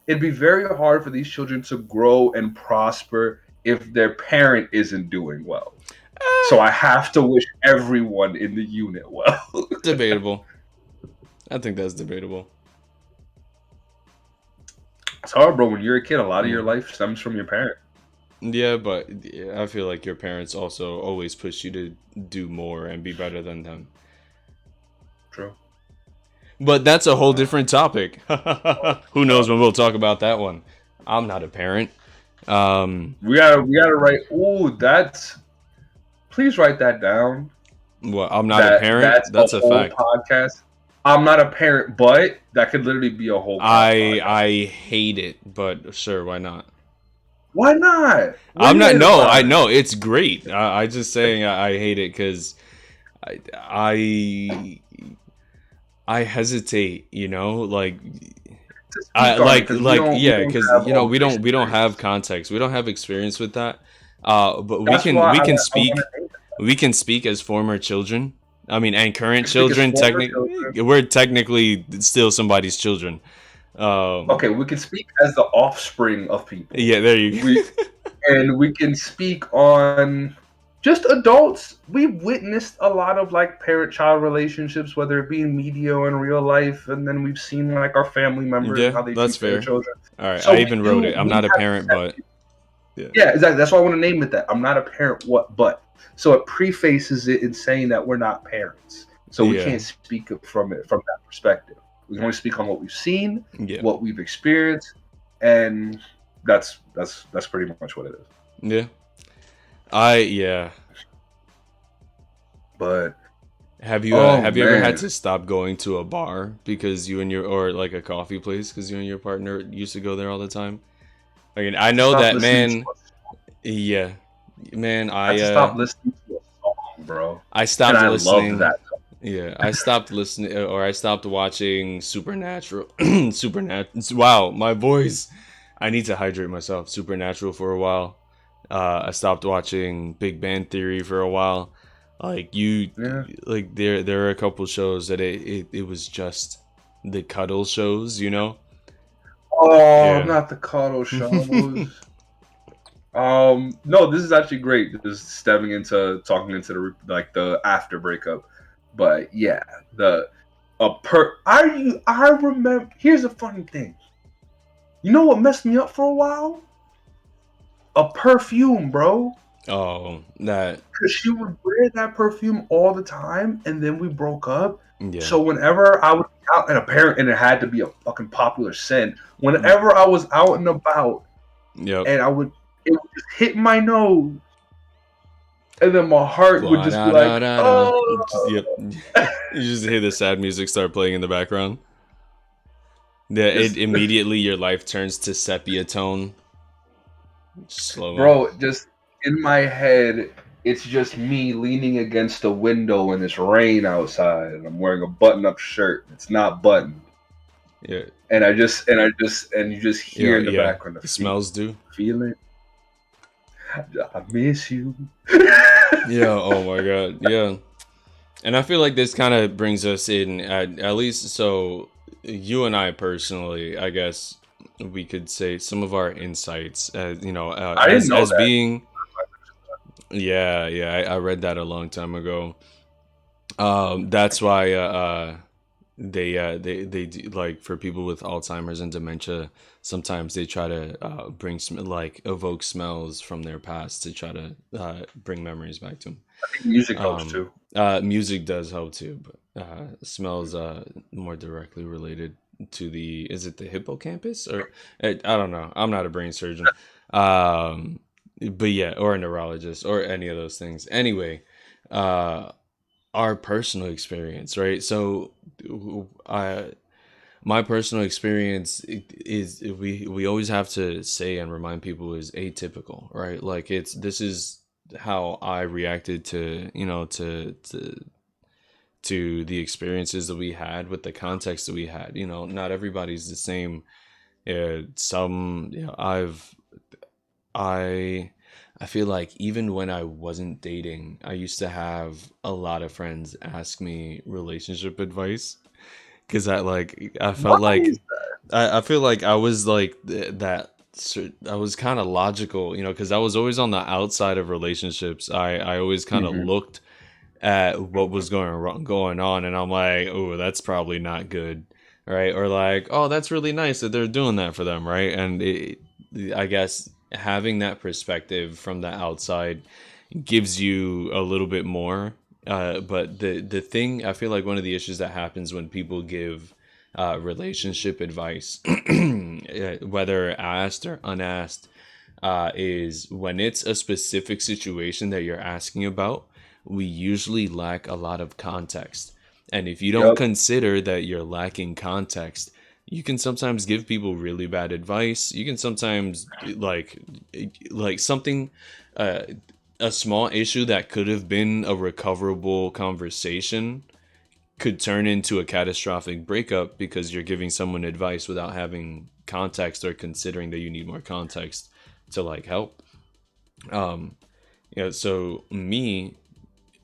it'd be very hard for these children to grow and prosper if their parent isn't doing well. So I have to wish everyone in the unit well. Debatable. I think that's debatable. It's hard, bro. When you're a kid, a lot of your Yeah. life stems from your parent. Yeah, but yeah, I feel like your parents also always push you to do more and be better than them. But that's a whole different topic. Who knows when we'll talk about that one? I'm not a parent. We gotta write. Ooh, that's. Please write that down. Well, I'm not a That's parent. a That's a whole fact. podcast. I'm not a parent, but that could literally be a whole podcast. I hate it, but sure, why not? Why not? What I'm do you not. hate No, about I it? know it's great. I just saying I hate it because I I hesitate. Like To I speak on it because we yeah, don't because have all the we don't have experience. context. We don't have experience with that. But That's why I want to name it. we can speak as former children. I mean, and We current can speak as children. former children. We're technically still somebody's children. Okay, we can speak as the offspring of people. Yeah, there you We go. and we can speak on just adults. We've witnessed a lot of like parent-child relationships, whether it be in media or in real life, and then we've seen like our family members and Yeah, how they that's treat their fair. children. All right, So I we even wrote do. it. I'm We not a have parent, but accepted. yeah, Yeah, exactly. That's why I want to name it that. I'm not a parent. What? But so it prefaces it in saying that we're not parents. So we yeah, can't speak from that perspective. We can only speak on what we've seen, yeah, what we've experienced, and that's pretty much what it is. yeah. Yeah. But oh Have you ever had man, to stop going to a bar because you and your or like a coffee place because you and your partner used to go there all the time? Like, I to know stop that, listening to man. Yeah, man. I had to stop listening to a song, bro, I and stopped I loved listening. that song. Yeah, I stopped listening, or I stopped watching Supernatural. Supernatural. Wow, my voice. I need to hydrate myself. Supernatural for a while. I stopped watching Big Bang Theory for a while. Like you, Yeah. like there are a couple shows that it was just the cuddle shows. Oh, Yeah. not the cuddle shows. No, this is actually great. This is stemming into talking into the after breakup, but yeah, the a per. I remember. Here's a funny thing. You know what messed me up for a while? A perfume, bro. Oh, that. Cause she would wear that perfume all the time, and then we broke up. Yeah. So whenever I was out, and it had to be a fucking popular scent. Mm, Whenever I was out and about, Yep. and it would just hit my nose, and then my heart would just be like, Ba-da-da-da-da. Yep. oh, You just hear the sad music start playing in the background. Yeah, it just immediately your life turns to sepia tone slowly. bro, just in my head, it's just me leaning against the window and it's rain outside, and I'm wearing a button-up shirt. It's not buttoned, Yeah, and you just hear yeah, in the yeah. background The smells do. feeling. I miss you. Yeah. Oh my god. Yeah. And I feel like this kind of brings us in at least so you and I personally, I guess we could say some of our insights, I didn't know as that. being. Yeah, yeah. I read that a long time ago. That's why they do, like for people with Alzheimer's and dementia, sometimes they try to like evoke smells from their past to try to bring memories back to them. I think music helps too. Music does help too, but smells more directly related to the is it the hippocampus or I don't know. I'm not a brain surgeon. Um, but yeah, or a neurologist or any of those things. Anyway, uh our personal experience, right? So, I my personal experience is we always have to say and remind people is atypical, right? Like this is how I reacted to to the experiences that we had with the context that we had. Not everybody's the same. Some I I feel like even when I wasn't dating, I used to have a lot of friends ask me relationship advice because I Why felt like is I feel like I was like I was kind of logical, because I was always on the outside of relationships. I always kind of that? looked at what was going on, and I'm like, oh, that's probably not good, right? Or like, oh, that's really nice that they're doing that for them, right? And I guess having that perspective from the outside gives you a little bit more But the thing, I feel like one of the issues that happens when people give relationship advice, whether asked or unasked, is when it's a specific situation that you're asking about, we usually lack a lot of context. And if you don't Yep. consider that you're lacking context, you can sometimes give people really bad advice. You can sometimes like something uh a small issue that could have been a recoverable conversation could turn into a catastrophic breakup because you're giving someone advice without having context or considering that you need more context to like help. um so me,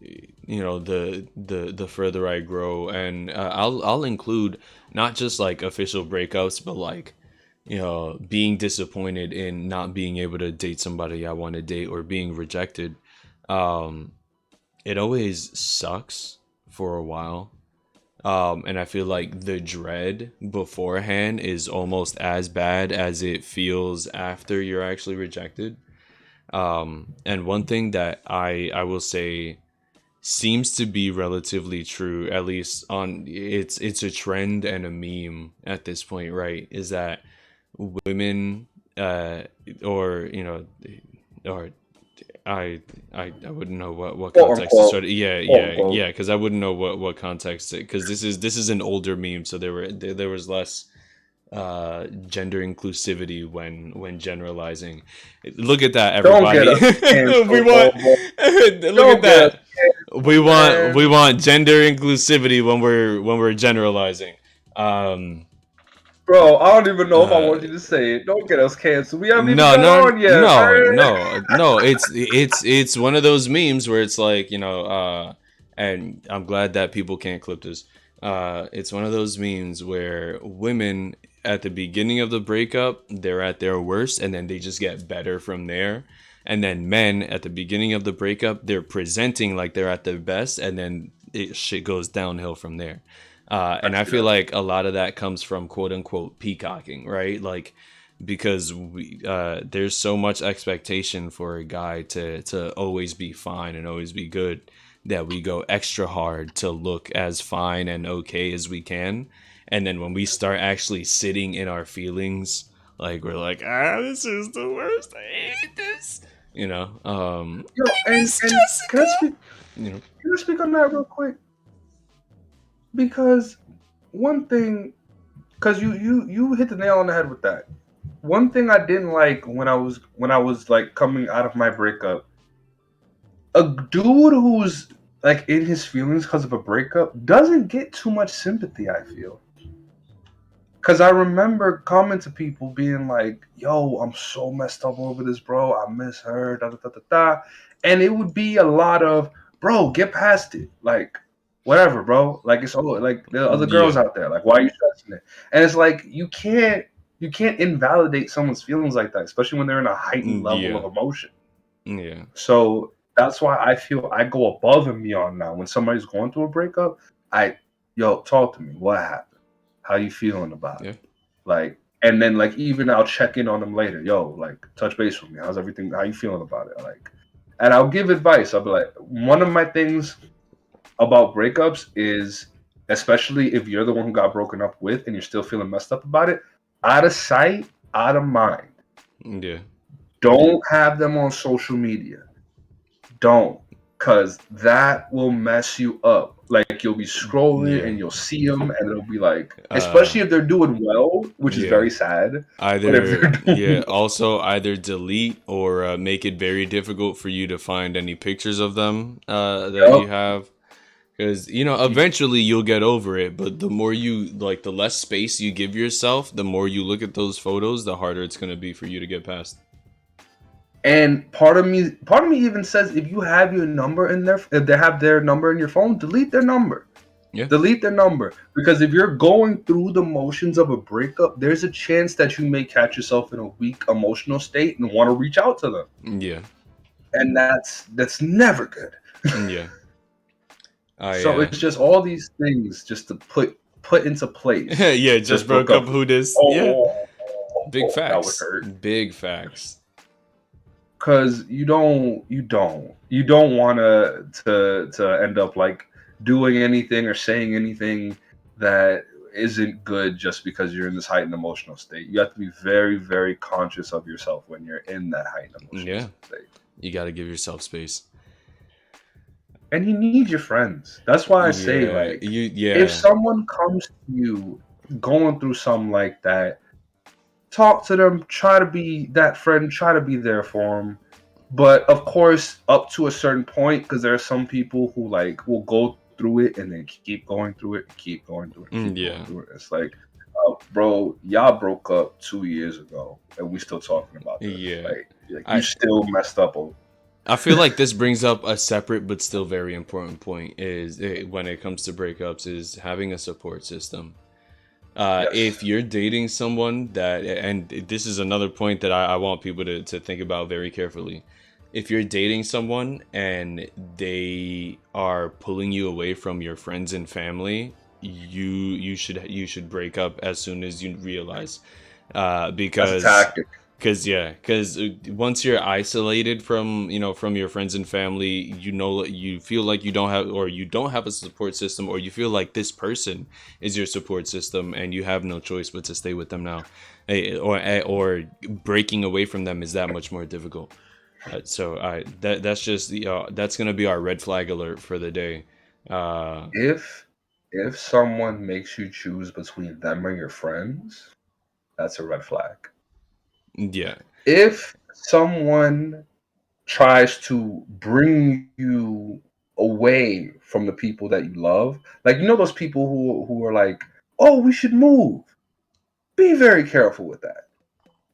the further I grow, and I'll include not just like official breakups, but like being disappointed in not being able to date somebody I want to date, or being rejected. um it always sucks for a while. And I feel like the dread beforehand is almost as bad as it feels after you're actually rejected. And one thing that I will say seems to be relatively true, at least on it's a trend and a meme at this point, right? Is that women, uh, or or I wouldn't know what Quote context to unquote. start. Yeah, Quote yeah, unquote. yeah. Because I wouldn't know what context, because this is an older meme, so there was less gender inclusivity when generalizing. Look at that, Don't get everybody. us We canceled, want Bobo. look at Don't get us that. We canceled, want we man. want gender inclusivity when we're generalizing. Um, Bro, I don't even know if I uh, want you to say it. Don't get us canceled. We haven't even No, got no, on yet, no, man. no, no. It's one of those memes where it's like, and I'm glad that people can't clip this. It's one of those memes where women at the beginning of the breakup, they're at their worst, and then they just get better from there. And then men at the beginning of the breakup, they're presenting like they're at their best, and then shit goes downhill from there. And I feel Yeah. like a lot of that comes from quote unquote peacocking, right? Like, because there's so much expectation for a guy to always be fine and always be good, that we go extra hard to look as fine and okay as we can. And then when we start actually sitting in our feelings, like we're like, this is the worst, I hate this, Yo, I miss and Jessica. can I speak on that real quick? Because one thing, because you hit the nail on the head with that. One thing I didn't like when I was like coming out of my breakup, a dude who's like in his feelings because of a breakup doesn't get too much sympathy, I feel. Because I remember coming to people being like, yo, I'm so messed up over this, bro. I miss her, da da da da da. And it would be a lot of, bro, get past it. Like, whatever, bro. Like, it's all like there are other girls Yeah. out there. Like, why are you stressing it? And it's like you can't invalidate someone's feelings like that, especially when they're in a heightened level Yeah. of emotion. Yeah. So that's why I feel I go above and beyond now. When somebody's going through a breakup, yo, talk to me. What happened? How you feeling about it? Yeah. Like, and then like even I'll check in on them later. Yo, like touch base with me. How's everything? How you feeling about it? Like, and I'll give advice. I'll be like, one of my things about breakups is, especially if you're the one who got broken up with and you're still feeling messed up about it, out of sight, out of mind. Yeah. Don't have them on social media. Don't, because that will mess you up. Like you'll be scrolling Yeah. and you'll see them, and it'll be like, uh especially if they're doing well, which is yeah. very sad. But if Either, they're yeah, doing, also either delete or make it very difficult for you to find any pictures of them that yup, you have, because eventually you'll get over it, but the more you like, the less space you give yourself, the more you look at those photos, the harder it's going to be for you to get past. and part of me even says if you have your number in there, if they have their number in your phone, delete their number. Yeah. Delete their number, because if you're going through the motions of a breakup, there's a chance that you may catch yourself in a weak emotional state and want to reach out to them, Yeah. and that's never good. Yeah. I So it's just all these things just to put into place. yeah, just Just broke broke up, up. who this? Yeah. Oh, Big that would facts. hurt. Big facts. because you don't want to end up like doing anything or saying anything that isn't good just because you're in this heightened emotional state. You have to be very, very conscious of yourself when you're in that heightened emotional Yeah, state. you got to give yourself space. And you need your friends. That's why I say, Yeah, like, yeah. if someone comes to you going through something like that, talk to them, try to be that friend, try to be there for them. But of course, up to a certain point, because there are some people who like will go through it and then keep going through it, and keep going through it, and keep going Yeah. through it. It's like, bro, y'all broke up 2 years ago, and we still talking about this. Yeah. Like you I still messed up. I feel like this brings up a separate but still very important point is when it comes to breakups is having a support system. Yes. If you're dating someone that, and this is another point that I want people to think about very carefully. If you're dating someone and they are pulling you away from your friends and family, you should break up as soon as you realize, That's a because tactic. because once you're isolated from from your friends and family, you feel like you don't have a support system, or you feel like this person is your support system and you have no choice but to stay with them now. Or breaking away from them is that much more difficult. That's just that's gonna be our red flag alert for the day. uh If someone makes you choose between them or your friends, that's a red flag. yeah. If someone tries to bring you away from the people that you love, like those people who are like, "Oh, we should move." Be very careful with that,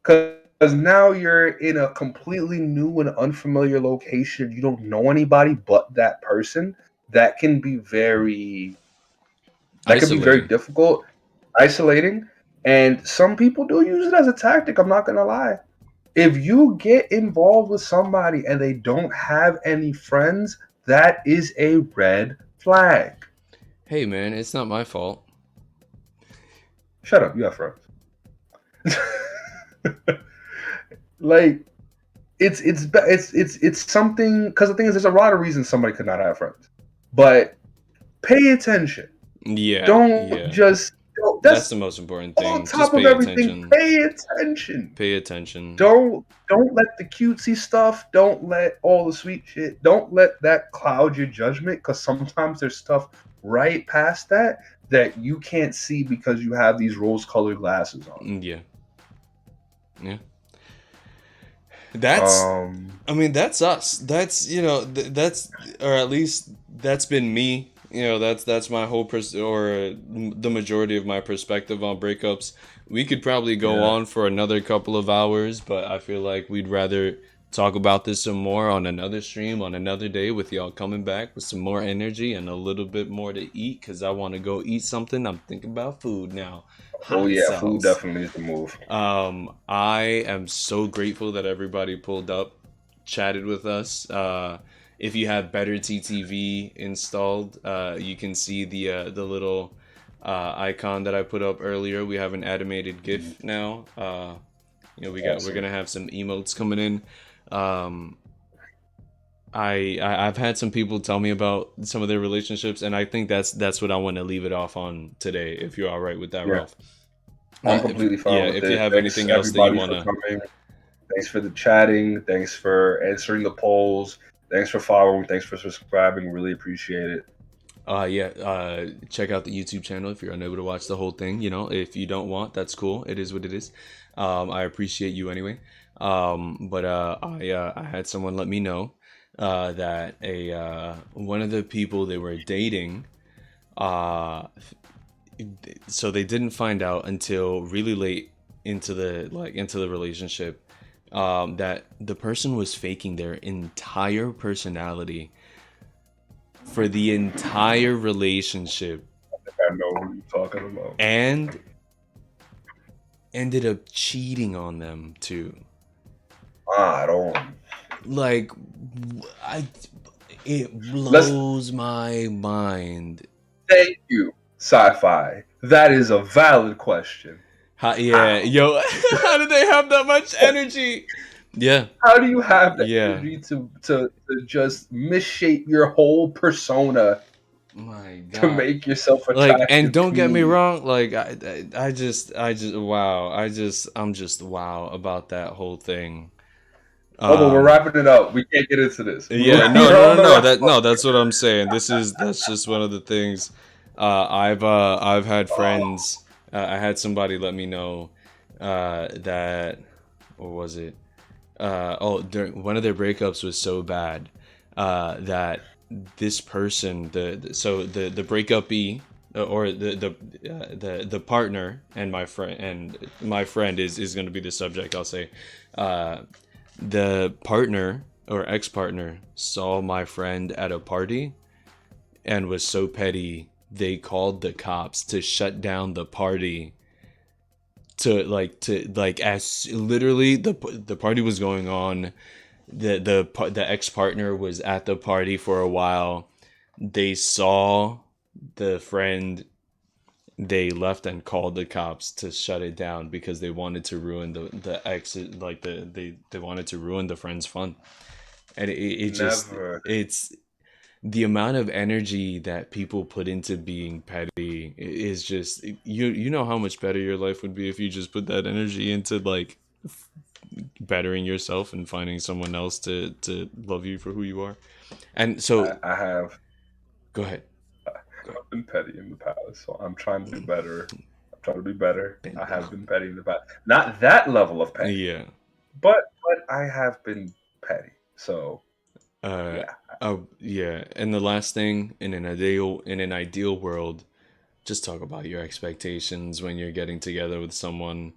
because now you're in a completely new and unfamiliar location. You don't know anybody but that person. That can be very Isolating. difficult, isolating, and some people do use it as a tactic. I'm not gonna lie. If you get involved with somebody and they don't have any friends, that is a red flag. Hey man, it's not my fault. Shut up, you have friends. Like it's something, because the thing is, there's a lot of reasons somebody could not have friends, but pay attention. Yeah, Don't yeah. just That's that's the most important on thing. Just top of pay everything. attention. Pay attention. Pay attention. Don't let the cutesy stuff, don't let all the sweet shit, don't let that cloud your judgment, because sometimes there's stuff right past that you can't see because you have these rose-colored glasses on. Yeah. Yeah. That's Um, I mean, that's us. That's that's, or at least that's been me. That's my whole the majority of my perspective on breakups. We could probably go yeah. on for another couple of hours, but I feel like we'd rather talk about this some more on another stream on another day, with y'all coming back with some more energy and a little bit more to eat, cuz I want to go eat something. I'm thinking about food now. Oh Hot yeah, food sauce. definitely is the move. I am so grateful that everybody pulled up, chatted with us. If you have better TTV installed, you can see the little icon that I put up earlier. We have an animated GIF now. We're Awesome. gonna have some emotes coming in. Um, I've had some people tell me about some of their relationships, and I think that's what I want to leave it off on today. If you're all right with that, Yeah, Ralph. I'm completely fine with If you it. have Thanks anything else that you everybody for wanna. coming. Thanks for the chatting. Thanks for answering the polls. Thanks for following. Thanks for subscribing. Really appreciate it. Check out the YouTube channel if you're unable to watch the whole thing. If you don't want, that's cool. It is what it is. I appreciate you anyway. But I had someone let me know that one of the people they were dating, uh, so they didn't find out until really late into the relationship, that the person was faking their entire personality for the entire relationship, I know what you're talking about. and ended up cheating on them too. I don't. Like, I it Let's blows my mind. thank you, sci-fi. That is a valid question. Yeah, How? yo, how did they have that much energy? Yeah. How do you have the Yeah. energy to just misshape your whole persona My to God. make yourself Like, and attractive don't to get me me? wrong, like wow, I'm just wow about that whole thing. Oh, but we're Um, wrapping it up. We can't get into this. yeah, no, We're no, on no, the no, wrap that up. no, that's what I'm saying. That's just one of the things. I've had Oh, friends. I had somebody let me know that, what was it? During one of their breakups was so bad that this person, the breakupee, or the partner, and my friend is going to be the subject. I'll say, uh, the partner or ex-partner saw my friend at a party and was so petty they called the cops to shut down the party, to as literally the party was going on. The ex-partner was at the party for a while. They saw the friend. They left and called the cops to shut it down because they wanted to ruin the ex, like they wanted to ruin the friend's fun. And it just, never. it's the amount of energy that people put into being petty is just, you know how much better your life would be if you just put that energy into like bettering yourself and finding someone else to love you for who you are. And so, I have go ahead. Go ahead. been petty in the past, so I'm trying to do better. I'm trying to be better. I have Pendejo. been petty in the past. Not that level of petty, Yeah. but I have been petty. So Uh, yeah, yeah. And the last thing, in an ideal world, just talk about your expectations when you're getting together with someone.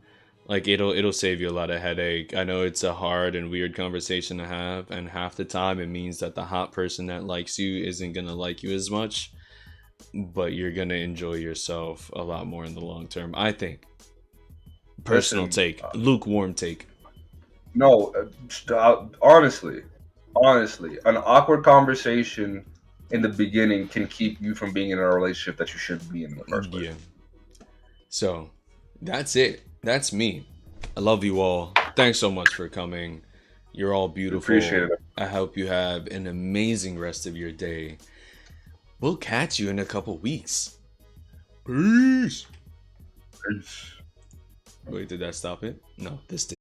Like, it'll save you a lot of headache. I know it's a hard and weird conversation to have, and half the time it means that the hot person that likes you isn't gonna like you as much, but you're gonna enjoy yourself a lot more in the long term. I think. Personal listen. take, lukewarm take. No, honestly, an awkward conversation in the beginning can keep you from being in a relationship that you shouldn't be in the first place. Yeah. So that's it. That's me. I love you all. Thanks so much for coming. You're all Appreciate beautiful. it. I hope you have an amazing rest of your day. We'll catch you in a couple weeks. Peace. Peace. Wait, did that stop it? No, this did.